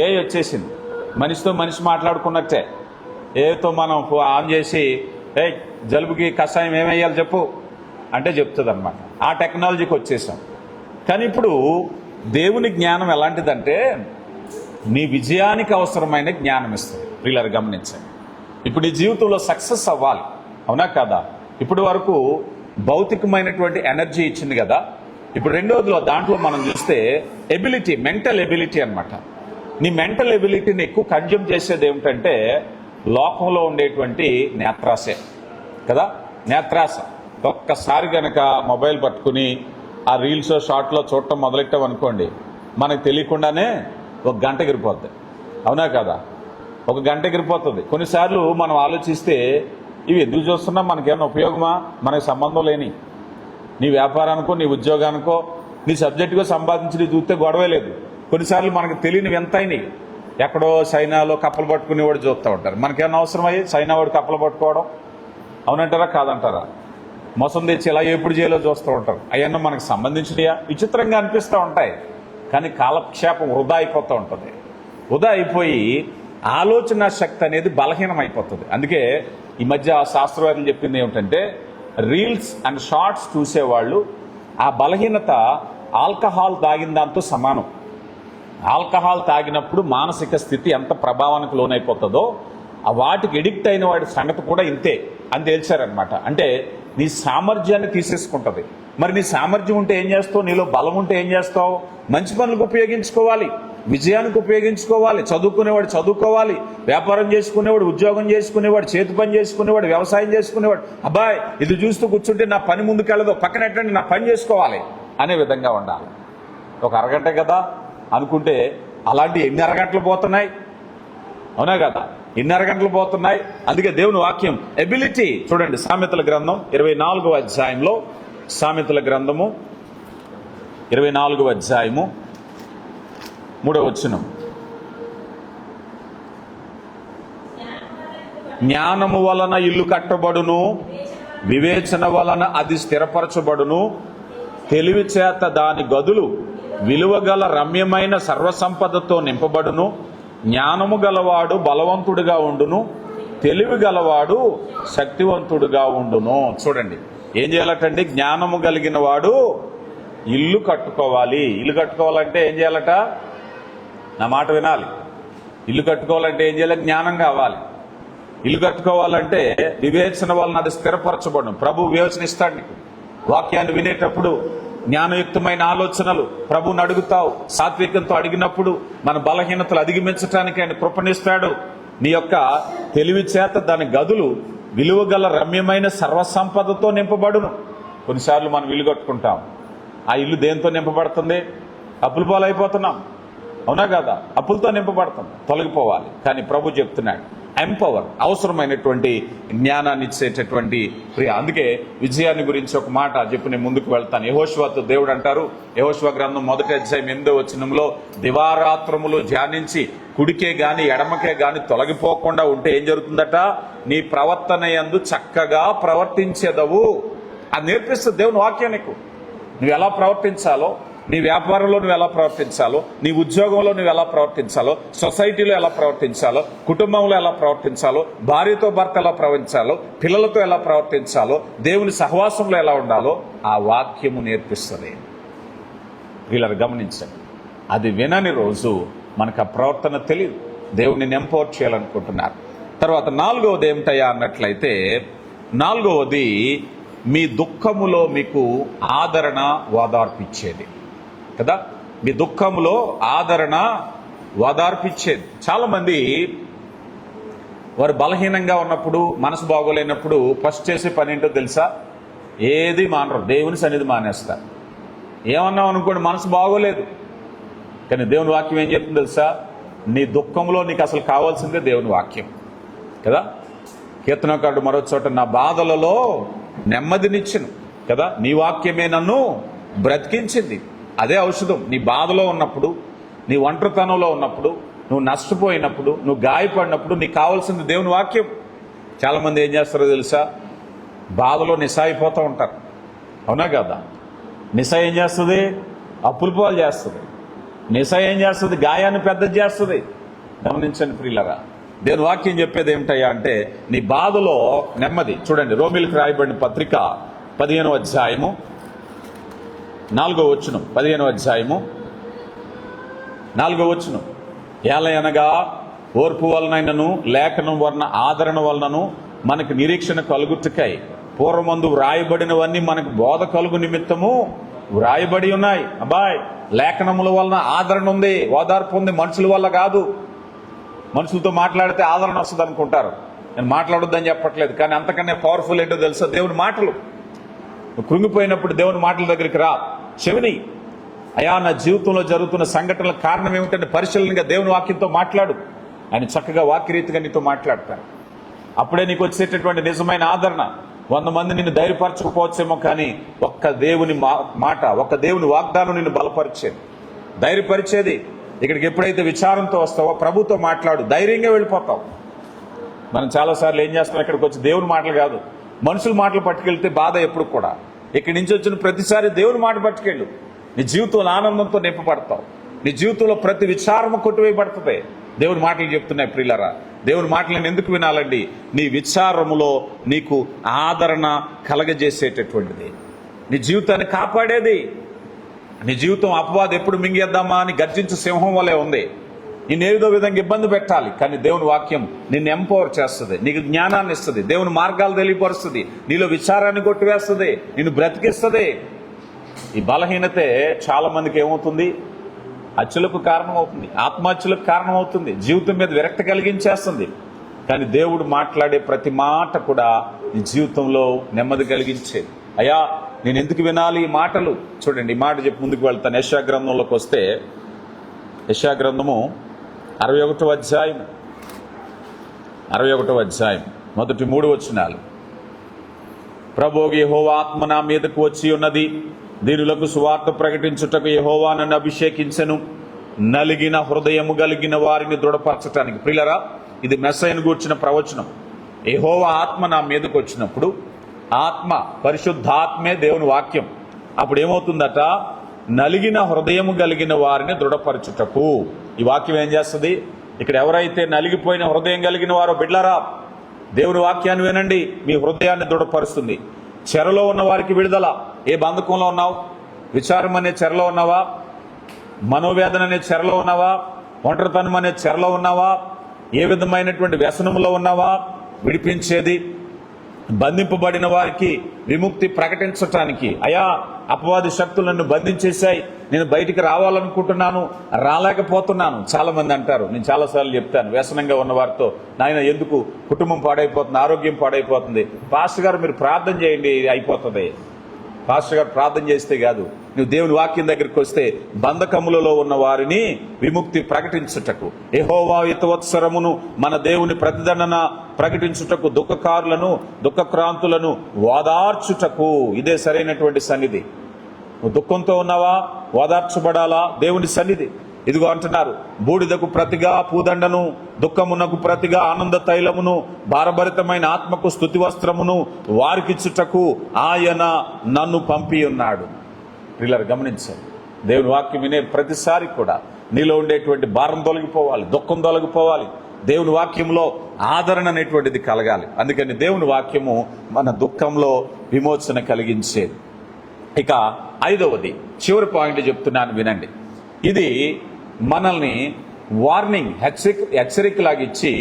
Speaker 1: ఏఐ వచ్చేసింది. మనిషితో మనిషి మాట్లాడుకున్నట్టే ఏతో మనం ఆన్ చేసి జలుబుకి కషాయం ఏమయ్యాలి చెప్పు అంటే చెప్తుంది అనమాట. ఆ టెక్నాలజీకి వచ్చేసాం. కానీ ఇప్పుడు దేవుని జ్ఞానం ఎలాంటిదంటే నీ విజయానికి అవసరమైన జ్ఞానం ఇస్తుంది. వీళ్ళని గమనించండి. ఇప్పుడు నీ జీవితంలో సక్సెస్ అవ్వాలి. అవునా కాదా? ఇప్పటి వరకు భౌతికమైనటువంటి ఎనర్జీ ఇచ్చింది కదా. ఇప్పుడు రెండోదిలో దాంట్లో మనం చూస్తే ఎబిలిటీ, మెంటల్ ఎబిలిటీ అనమాట. నీ మెంటల్ ఎబిలిటీని ఎక్కువ కన్జ్యూమ్ చేసేది ఏమిటంటే లోకంలో ఉండేటువంటి నేత్రాసే కదా. నేత్రాస ఒక్కసారి కనుక మొబైల్ పట్టుకుని ఆ రీల్స్ షార్ట్లో చూడటం మొదలెట్టాం అనుకోండి, మనకు తెలియకుండానే ఒక గంట ఎగిరిపోద్ది. అవునా కదా? ఒక గంట ఎగిరిపోతుంది. కొన్నిసార్లు మనం ఆలోచిస్తే ఇవి ఎందుకు చూస్తున్నా, మనకేమైనా ఉపయోగమా? మనకు సంబంధం లేని నీ వ్యాపారానికో నీ ఉద్యోగానికో నీ సబ్జెక్టుగా సంపాదించి చూస్తే గొడవే లేదు. కొన్నిసార్లు మనకు తెలియనివి ఎంత అయినాయి. ఎక్కడో చైనాలో కప్పలు పట్టుకునేవాడు చూస్తూ ఉంటారు. మనకేమన్నా అవసరమయ్యి చైనా వాడు కప్పలు పట్టుకోవడం? అవునంటారా కాదంటారా? మోసం తెచ్చి ఇలా ఎప్పుడు చేయాలో చూస్తూ ఉంటారు. అవన్నీ మనకు సంబంధించినయా? విచిత్రంగా అనిపిస్తూ ఉంటాయి. కానీ కాలక్షేపం వృధా అయిపోతూ ఉంటుంది. వృధా అయిపోయి ఆలోచన శక్తి అనేది బలహీనం అయిపోతుంది. అందుకే ఈ మధ్య శాస్త్రవేత్తలు చెప్పింది ఏమిటంటే రీల్స్ అండ్ షార్ట్స్ చూసేవాళ్ళు ఆ బలహీనత ఆల్కహాల్ తాగిన దాంతో సమానం. ఆల్కహాల్ తాగినప్పుడు మానసిక స్థితి ఎంత ప్రభావానికి లోనైపోతుందో ఆ వాటికి ఎడిక్ట్ అయిన వాడి సంగతి కూడా ఇంతే అని తేల్చారనమాట. అంటే నీ సామర్థ్యాన్ని తీసేసుకుంటుంది. మరి నీ సామర్థ్యం ఉంటే ఏం చేస్తావు? నీలో బలం ఉంటే ఏం చేస్తావు? మంచి పనులకు ఉపయోగించుకోవాలి. విజయానికి ఉపయోగించుకోవాలి. చదువుకునేవాడు చదువుకోవాలి, వ్యాపారం చేసుకునేవాడు, ఉద్యోగం చేసుకునేవాడు, చేతి పని చేసుకునేవాడు, వ్యవసాయం చేసుకునేవాడు, అబ్బాయి ఇది చూస్తూ కూర్చుంటే నా పని ముందుకెళ్ళదు, పక్కనెట్టండి నా పని చేసుకోవాలి అనే విధంగా ఉండాలి. ఒక అరగంట కదా అనుకుంటే అలాంటి ఎన్ని అరగంటలు పోతున్నాయి, అవునా కదా, ఎన్ని అరగంటలు పోతున్నాయి. అందుకే దేవుని వాక్యం ఎబిలిటీ చూడండి. సామెతల గ్రంథం 24వ అధ్యాయంలో, సామెతల గ్రంథము 24వ అధ్యాయము 3వ వచనం, జ్ఞానము వలన ఇల్లు కట్టబడును, వివేచన వలన అది స్థిరపరచబడును, తెలివి చేత దాని గదులు విలువగల రమ్యమైన సర్వసంపదతో నింపబడును, జ్ఞానము గలవాడు బలవంతుడిగా ఉండును, తెలివి గలవాడు శక్తివంతుడుగా ఉండును. చూడండి ఏం చేయాలటండి, జ్ఞానము కలిగిన వాడు ఇల్లు కట్టుకోవాలి. ఇల్లు కట్టుకోవాలంటే ఏం చేయాలట, నా మాట వినాలి. ఇల్లు కట్టుకోవాలంటే ఏం చేయాలి, జ్ఞానం కావాలి. ఇల్లు కట్టుకోవాలంటే వివేచన వలన అది స్థిరపరచబడను. ప్రభు వివేచన ఇస్తాడు నీకు. వాక్యాన్ని వినేటప్పుడు జ్ఞానయుక్తమైన ఆలోచనలు ప్రభువుని అడుగుతావు. సాత్వికంతో అడిగినప్పుడు మన బలహీనతలు అధిగమించడానికి ఆయన కృపణిస్తాడు. నీ యొక్క తెలివి చేత దాని గదులు విలువగల రమ్యమైన సర్వసంపదతో నింపబడును. కొన్నిసార్లు మనం ఇల్లు కట్టుకుంటాం, ఆ ఇల్లు దేంతో నింపబడుతుంది, అప్పుల పాలైపోతున్నాం, అవునా కదా, అప్పులతో నింపబడతాం, తొలగిపోవాలి. కానీ ప్రభు చెప్తున్నాడు ఎంపవర్, అవసరమైనటువంటి జ్ఞానాన్ని ఇచ్చేటటువంటి ప్రియ. అందుకే విజయాన్ని గురించి ఒక మాట చెప్పి నేను ముందుకు వెళ్తాను. యెహోషువతో దేవుడు అంటారు, యెహోషువ గ్రంథం 1వ అధ్యాయం 8వ వచనంలో, దివారాత్రములు ధ్యానించి కుడికే గాని ఎడమకే గాని తొలగిపోకుండా ఉంటే ఏం జరుగుతుందట, నీ ప్రవర్తన యందు చక్కగా ప్రవర్తించేదవు. అది నేర్పిస్తుంది దేవుని వాక్యం నీకు. నువ్వు ఎలా ప్రవర్తించాలో, నీ వ్యాపారంలో నువ్వు ఎలా ప్రవర్తించాలో, నీ ఉద్యోగంలో నువ్వు ఎలా ప్రవర్తించాలో, సొసైటీలో ఎలా ప్రవర్తించాలో, కుటుంబంలో ఎలా ప్రవర్తించాలో, భార్యతో భర్త ఎలా ప్రవర్తించాలో, పిల్లలతో ఎలా ప్రవర్తించాలో, దేవుని సహవాసంలో ఎలా ఉండాలో ఆ వాక్యము నేర్పిస్తుంది. వీళ్ళని గమనించండి. అది వినని రోజు మనకు ఆ ప్రవర్తన తెలియదు. దేవుని ఎంపవర్ చేయాలనుకుంటున్నారు. తర్వాత 4వది ఏమిటయ్యా అన్నట్లయితే, 4వది మీ దుఃఖములో మీకు ఆదరణ ఓదార్పిచ్చేది కదా. మీ దుఃఖంలో ఆదరణ ఓదార్పిచ్చేది. చాలా మంది వారు బలహీనంగా ఉన్నప్పుడు, మనసు బాగోలేనప్పుడు ఫస్ట్ చేసే పని ఏంటో తెలుసా, ఏది మానరు, దేవుని సన్నిధి మానేస్తారు. ఏమన్నావు అనుకోండి, మనసు బాగోలేదు, కానీ దేవుని వాక్యం ఏం చెప్తుంది తెలుసా, నీ దుఃఖంలో నీకు అసలు కావాల్సిందే దేవుని వాక్యం కదా. కీర్తనకారుడు మరో చోట, నా బాధలలో నెమ్మదినిచ్చును కదా, నీ వాక్యమే నన్ను బ్రతికించింది. అదే ఔషధం. నీ బాధలో ఉన్నప్పుడు, నీ ఒంటరితనంలో ఉన్నప్పుడు, నువ్వు నష్టపోయినప్పుడు, నువ్వు గాయపడినప్పుడు నీకు కావాల్సింది దేవుని వాక్యం. చాలామంది ఏం చేస్తారో తెలుసా, బాధలో నిశ అయిపోతూ ఉంటారు, అవునా కదా. నిశ ఏం చేస్తుంది, అప్పుల పాలు చేస్తుంది. నిశ ఏం చేస్తుంది, గాయాన్ని పెద్దది చేస్తుంది. గమనించండి ప్రియులారా, దేవుని వాక్యం చెప్పేది ఏమిటయ్యా అంటే, నీ బాధలో నెమ్మది. చూడండి రోమీయులకు రాయబడిన పత్రిక 15వ అధ్యాయము 4వ వచనం, 15వ అధ్యాయము 4వ వచనం, ఏలయనగా ఓర్పు వలనైనను లేఖనం వలన ఆదరణ వలనను మనకు నిరీక్షణ కలుగుటకై పూర్వమందు వ్రాయబడినవన్నీ మనకు బోధ కలుగు నిమిత్తము వ్రాయబడి ఉన్నాయి. అబ్బాయ్, లేఖనముల వలన ఆదరణ ఉంది, ఓదార్పు ఉంది, మనుషుల వల్ల కాదు. మనుషులతో మాట్లాడితే ఆదరణ వస్తుంది అనుకుంటారు. నేను మాట్లాడొద్దని చెప్పట్లేదు, కానీ అంతకన్నా పవర్ఫుల్ ఏంటో తెలుసా, దేవుని మాటలు. నువ్వు కృంగిపోయినప్పుడు దేవుని మాటల దగ్గరికి రా, చెవిని. అయా, నా జీవితంలో జరుగుతున్న సంఘటనల కారణం ఏమిటంటే పరిశీలనగా దేవుని వాక్యంతో మాట్లాడు. ఆయన చక్కగా వాక్యరీతిగా నీతో మాట్లాడతాను. అప్పుడే నీకు వచ్చేటటువంటి నిజమైన ఆదరణ. 100 మంది నిన్ను ధైర్యపరచకపోవచ్చేమో, కానీ ఒక్క దేవుని మాట, ఒక్క దేవుని వాగ్దానం నిన్ను బలపరిచేది, ధైర్యపరిచేది. ఇక్కడికి ఎప్పుడైతే విచారంతో వస్తావో ప్రభుతో మాట్లాడు, ధైర్యంగా వెళ్ళిపోతావు. మనం చాలాసార్లు ఏం చేస్తాం, ఇక్కడికి వచ్చి దేవుని మాటలు కాదు, మనుషుల మాటలు పట్టుకెళ్తే బాధ. ఎప్పుడు కూడా ఇక్కడి నుంచి వచ్చిన ప్రతిసారి దేవుని మాట పట్టుకెళ్ళు. నీ జీవితంలో ఆనందంతో నింపబడతావు. నీ జీవితంలో ప్రతి విచారము కొట్టివేయబడుతుంది. దేవుని మాటలు చెప్తున్నాయి ప్రియులారా. దేవుని మాటలను ఎందుకు వినాలండి, నీ విచారములో నీకు ఆదరణ కలగజేసేటటువంటిది, నీ జీవితాన్ని కాపాడేది. నీ జీవితం అపవాదం ఎప్పుడు మింగేద్దామా అని గర్జించే సింహం వలె ఉంది. నేను ఏదో విధంగా ఇబ్బంది పెట్టాలి, కానీ దేవుని వాక్యం నిన్ను ఎంపవర్ చేస్తుంది, నీకు జ్ఞానాన్ని ఇస్తుంది, దేవుని మార్గాలు తెలియపరుస్తుంది, నీలో విచారాన్ని కొట్టివేస్తుంది, నిన్ను బ్రతికిస్తుంది. ఈ బలహీనతే చాలా మందికి ఏమవుతుంది, హత్యలకు కారణమవుతుంది, ఆత్మహత్యలకు కారణమవుతుంది, జీవితం మీద విరక్తి కలిగించేస్తుంది. కానీ దేవుడు మాట్లాడే ప్రతి మాట కూడా నీ జీవితంలో నెమ్మది కలిగించేది. అయ్యా నేను ఎందుకు వినాలి ఈ మాటలు? చూడండి, ఈ మాట చెప్పి ముందుకు వెళ్తాను. యెషయా గ్రంథంలోకి వస్తే, యెషయా గ్రంథము 61వ అధ్యాయం, 61వ అధ్యాయం మొదటి 3 వచనాలు. ప్రభువు యెహోవా ఆత్మ నా మీదకు వచ్చి ఉన్నది, దీనులకు సువార్త ప్రకటించుటకు యెహోవా నన్ను అభిషేకించెను, నలిగిన హృదయము కలిగిన వారిని దృఢపరచటానికి. ప్రియులారా, ఇది మెస్సయ్యను గూర్చిన ప్రవచనం. యెహోవా ఆత్మ నా మీదకు వచ్చినప్పుడు, ఆత్మ పరిశుద్ధాత్మే దేవుని వాక్యం. అప్పుడు ఏమవుతుందట? నలిగిన హృదయము కలిగిన వారిని దృఢపరచుటకు. ఈ వాక్యం ఏం చేస్తుంది? ఇక్కడ ఎవరైతే నలిగిపోయిన హృదయం కలిగిన వారో బిడ్లారా, దేవుని వాక్యాన్ని వినండి, మీ హృదయాన్ని దృఢపరుస్తుంది. చెరలో ఉన్న వారికి విడుదల. ఏ బంధకంలో ఉన్నావు? విచారం అనే చెరలో ఉన్నావా? మనోవేదన అనే చెరలో ఉన్నావా? ఒంటరితనం అనే చెరలో ఉన్నావా? ఏ విధమైనటువంటి వ్యసనంలో ఉన్నావా? విడిపించేది, బంధింపబడిన వారికి విముక్తి ప్రకటించటానికి. అయా అపవాది శక్తులు నన్ను బంధించేశాయి, నేను బయటికి రావాలనుకుంటున్నాను, రాలేకపోతున్నాను. చాలా మంది అంటారు, నేను చాలాసార్లు చెప్తాను, వ్యసనంగా ఉన్న వారితో, నాయన ఎందుకు కుటుంబం పాడైపోతుంది, ఆరోగ్యం పాడైపోతుంది. పాస్టర్ గారు మీరు ప్రార్థన చేయండి అయిపోతుంది. పాస్టర్ గారు ప్రార్థన చేస్తే కాదు, నువ్వు దేవుని వాక్యం దగ్గరికి వస్తే బంధకములలో ఉన్న వారిని విముక్తి ప్రకటించుటకు, యెహోవా హితవత్సరమును మన దేవుని ప్రతిదండన ప్రకటించుటకు, దుఃఖకారులను దుఃఖక్రాంతులను ఓదార్చుటకు. ఇదే సరైనటువంటి సన్నిధి. నువ్వు దుఃఖంతో ఉన్నావా? ఓదార్చబడాలా? దేవుని సన్నిధి. ఇదిగో అంటున్నారు, బూడిదకు ప్రతిగా పూదండను, దుఃఖమునకు ప్రతిగా ఆనంద తైలమును, భారభరితమైన ఆత్మకు స్తుతి వస్త్రమును వారికిచ్చుటకు ఆయన నన్ను పంపి ఉన్నాడు. ప్రియులారా, గమనించాలి, దేవుని వాక్యం వినే ప్రతిసారి కూడా నీలో ఉండేటువంటి భారం తొలగిపోవాలి, దుఃఖం తొలగిపోవాలి, దేవుని వాక్యంలో ఆదరణ అనేటువంటిది కలగాలి. అందుకని దేవుని వాక్యము మన దుఃఖంలో విమోచన కలిగించేది. ఇక 5వది, చివరి పాయింట్ చెప్తున్నాను, వినండి. ఇది మనల్ని వార్నింగ్, హెచ్చరికలాగిచ్చి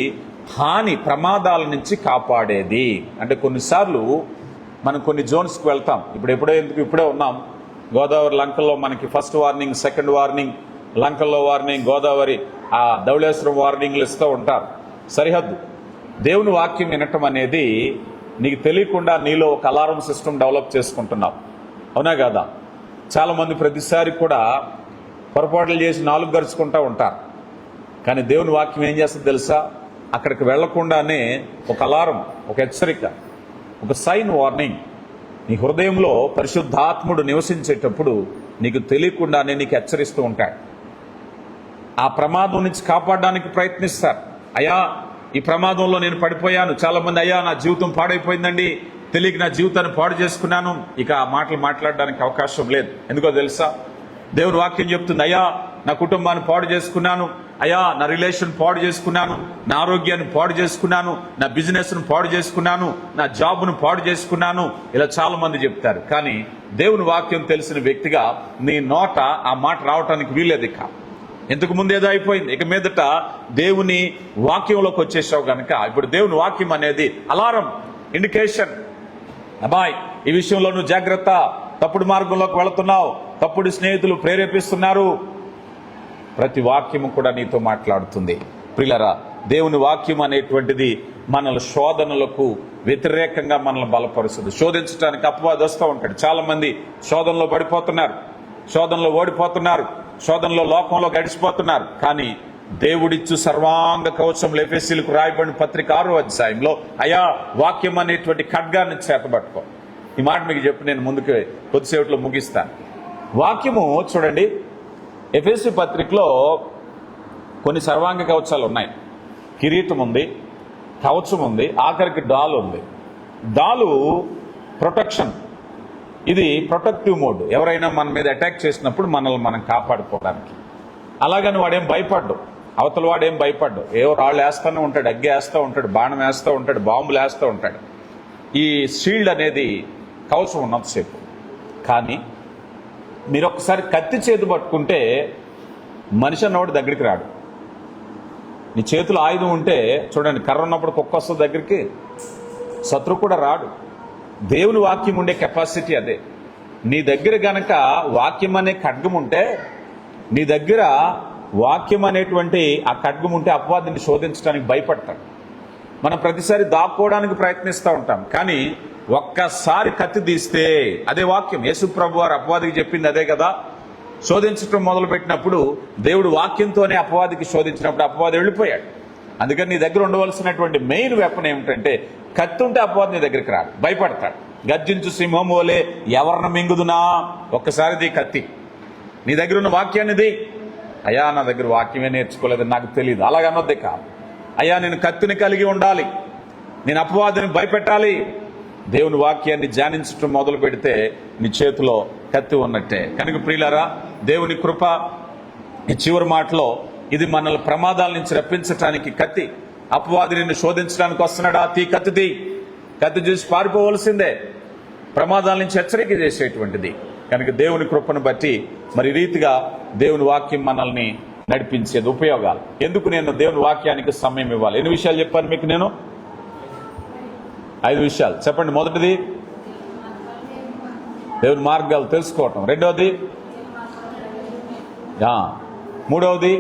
Speaker 1: హాని, ప్రమాదాల నుంచి కాపాడేది. అంటే కొన్నిసార్లు మనం కొన్ని జోన్స్కి వెళ్తాం. ఇప్పుడే ఉన్నాం గోదావరి లంకల్లో. మనకి ఫస్ట్ వార్నింగ్, సెకండ్ వార్నింగ్, లంకల్లో వార్నింగ్, గోదావరి ఆ ధవళేశ్వరం వార్నింగ్లు ఇస్తూ ఉంటారు. సరిహద్దు. దేవుని వాక్యం వినటం అనేది నీకు తెలియకుండా నీలో ఒక అలారం సిస్టమ్ డెవలప్ చేసుకుంటున్నావు. అవునా కదా? చాలా మంది ప్రతిసారి కూడా పొరపాట్లు చేసి 4 గరుచుకుంటూ ఉంటారు. కానీ దేవుని వాక్యం ఏం చేస్తుంది తెలుసా? అక్కడికి వెళ్లకుండానే ఒక అలారం, ఒక హెచ్చరిక, ఒక సైన్, వార్నింగ్. నీ హృదయంలో పరిశుద్ధాత్ముడు నివసించేటప్పుడు నీకు తెలియకుండానే నీకు హెచ్చరిస్తూ ఉంటాడు. ఆ ప్రమాదం నుంచి కాపాడడానికి ప్రయత్నిస్తారు. అయ్యా ఈ ప్రమాదంలో నేను పడిపోయాను. చాలా మంది, అయ్యా నా జీవితం పాడైపోయిందండి, తెలియక నా జీవితాన్ని పాడు చేసుకున్నాను. ఇక ఆ మాటలు మాట్లాడడానికి అవకాశం లేదు. ఎందుకో తెలుసా? దేవుని వాక్యం చెప్తుంది, అయ్యా నా కుటుంబాన్ని పాడు చేసుకున్నాను, అయ్యా నా రిలేషన్ పాడు చేసుకున్నాను, నా ఆరోగ్యాన్ని పాడు చేసుకున్నాను, నా బిజినెస్ను పాడు చేసుకున్నాను, నా జాబ్ను పాడు చేసుకున్నాను. ఇలా చాలా మంది చెప్తారు. కానీ దేవుని వాక్యం తెలిసిన వ్యక్తిగా నీ నోట ఆ మాట రావటానికి వీలేదు. ఇక ఇంతకు ముందు ఏదో అయిపోయింది, ఇక మీదట దేవుని వాక్యంలోకి వచ్చేసావు గనక ఇప్పుడు దేవుని వాక్యం అనేది అలారం, ఇండికేషన్. అబ్బాయ్ ఈ విషయంలో నువ్వు జాగ్రత్త, తప్పుడు మార్గంలోకి వెళుతున్నావు, తప్పుడు స్నేహితులు ప్రేరేపిస్తున్నారు. ప్రతి వాక్యము కూడా నీతో మాట్లాడుతుంది. ప్రియులారా, దేవుని వాక్యం అనేటువంటిది మనల శోధనలకు వ్యతిరేకంగా మనల్ని బలపరుస్తుంది. శోధించడానికి అపవాది వస్తూ ఉంటాడు. చాలా మంది శోధనలో పడిపోతున్నారు, శోధనలో ఓడిపోతున్నారు, శోధనలో లోకంలో గడిచిపోతున్నారు. కానీ దేవుడిచ్చు సర్వాంగ కవచం ఎఫెసీయులకు రాయబడిన పత్రిక 6వ అధ్యాయంలో అయా వాక్యం అనేటువంటి ఖడ్గాన్ని చేతబట్టుకో. ఈ మాట మీకు చెప్పి నేను ముందుకు కొద్దిసేపట్లో ముగిస్తాను. వాక్యము చూడండి, ఎఫెసీ పత్రికలో కొన్ని సర్వాంగ కవచాలు ఉన్నాయి. కిరీటం ఉంది, కవచం ఉంది, ఆఖరికి డాలు ఉంది. డాలు ప్రొటెక్షన్, ఇది ప్రొటెక్టివ్ మోడ్. ఎవరైనా మన మీద అటాక్ చేసినప్పుడు మనల్ని మనం కాపాడుకోవడానికి. అలాగని వాడేం భయపడ్డు, అవతల వాడేం భయపడ్డు. ఏవో రాళ్ళు వేస్తూనే ఉంటాడు, అగ్గి వేస్తూ ఉంటాడు, బాణం వేస్తూ ఉంటాడు, బాంబులు వేస్తూ ఉంటాడు. ఈ షీల్డ్ అనేది కవచం ఉన్నంతసేపు. కానీ మీరు ఒకసారి కత్తి చేతి పట్టుకుంటే మనిషి అన్నవాడు దగ్గరికి రాడు. నీ చేతులు ఆయుధం ఉంటే చూడండి, కర్ర ఉన్నప్పుడు కుక్క వస్తుంది దగ్గరికి, శత్రువు కూడా రాడు. దేవుని వాక్యం ఉండే కెపాసిటీ అదే. నీ దగ్గర గనక వాక్యం అనే ఖడ్గం ఉంటే నీ దగ్గర వాక్యం అనేటువంటి ఆ ఖడ్గం ఉంటే అపవాదిని శోధించడానికి భయపడతాడు. మనం ప్రతిసారి దాక్కోవడానికి ప్రయత్నిస్తూ ఉంటాం, కానీ ఒక్కసారి కత్తి తీస్తే అదే వాక్యం. యేసు ప్రభు వారు అపవాదికి చెప్పింది అదే కదా. శోధించడం మొదలు పెట్టినప్పుడు దేవుడు వాక్యంతోనే అపవాదికి శోధించినప్పుడు అపవాది వెళ్ళిపోయాడు. అందుకని నీ దగ్గర ఉండవలసినటువంటి మెయిన్ వెపన్ ఏమిటంటే కత్తి ఉంటే అపవాది నీ దగ్గరికి రాడు, భయపడతాడు. గర్జించు సింహం వలె ఎవరిని మింగుదునా, ఒక్కసారిది కత్తి. నీ దగ్గర ఉన్న వాక్యాన్నిది. అయ్యా నా దగ్గర వాక్యమే నేర్చుకోలేదని నాకు తెలియదు, అలాగన్నొద్దే కాదు. అయ్యా నేను కత్తిని కలిగి ఉండాలి, నేను అపవాదిని భయపెట్టాలి. దేవుని వాక్యాన్ని ధ్యానించడం మొదలు పెడితే నీ చేతిలో కత్తి ఉన్నట్టే. కనుక ప్రియులారా, దేవుని కృప ఈ చివరి మాటలో ఇది మనల్ని ప్రమాదాల నుంచి రప్పించడానికి కత్తి. అపవాది నిన్ను శోధించడానికి వస్తున్నాడా, తీ కత్తి చూసి పారిపోవలసిందే. ప్రమాదాల నుంచి హెచ్చరిక చేసేటువంటిది. కనుక దేవుని కృపను బట్టి మరి రీతిగా దేవుని వాక్యం మనల్ని నడిపించేది. ఉపయోగాలు ఎందుకు నేను దేవుని వాక్యానికి సమయం ఇవ్వాలి? ఎన్ని విషయాలు చెప్పాను మీకు నేను? 5 విషయాలు చెప్పండి. మొదటిది దేవుని మార్గాలు తెలుసుకోవటం. రెండవది మూడవది,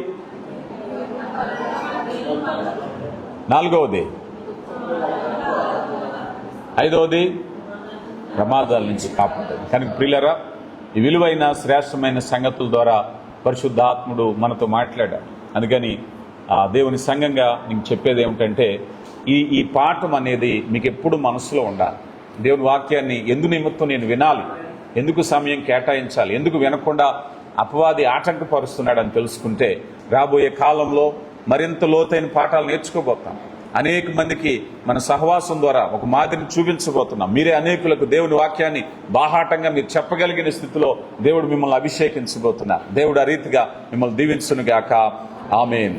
Speaker 1: నాలుగవది, ఐదవది ప్రమాదాల నుంచి కాపాడేది. కనుక ప్రియులారా, ఈ విలువైన శ్రేష్టమైన సంగతుల ద్వారా పరిశుద్ధాత్ముడు మనతో మాట్లాడాడు. అందుకని దేవుని సంఘంగా నేను చెప్పేది ఏమిటంటే ఈ పాఠం అనేది మీకు ఎప్పుడు మనసులో ఉండాలి. దేవుని వాక్యాన్ని ఎందు నిమిత్తం నేను వినాలి, ఎందుకు సమయం కేటాయించాలి, ఎందుకు వినకుండా అపవాది ఆటంకపరుస్తున్నాడని తెలుసుకుంటే రాబోయే కాలంలో మరింత లోతైన పాఠాలు నేర్చుకోబోతాం. అనేక మందికి మన సహవాసం ద్వారా ఒక మాదిరిని చూపించబోతున్నాం. మీరే అనేకులకు దేవుని వాక్యాన్ని బాహాటంగా మీరు చెప్పగలిగిన స్థితిలో దేవుడు మిమ్మల్ని అభిషేకించబోతున్నారు. దేవుడు ఆ రీతిగా మిమ్మల్ని దీవించును గాక. ఆమేన్.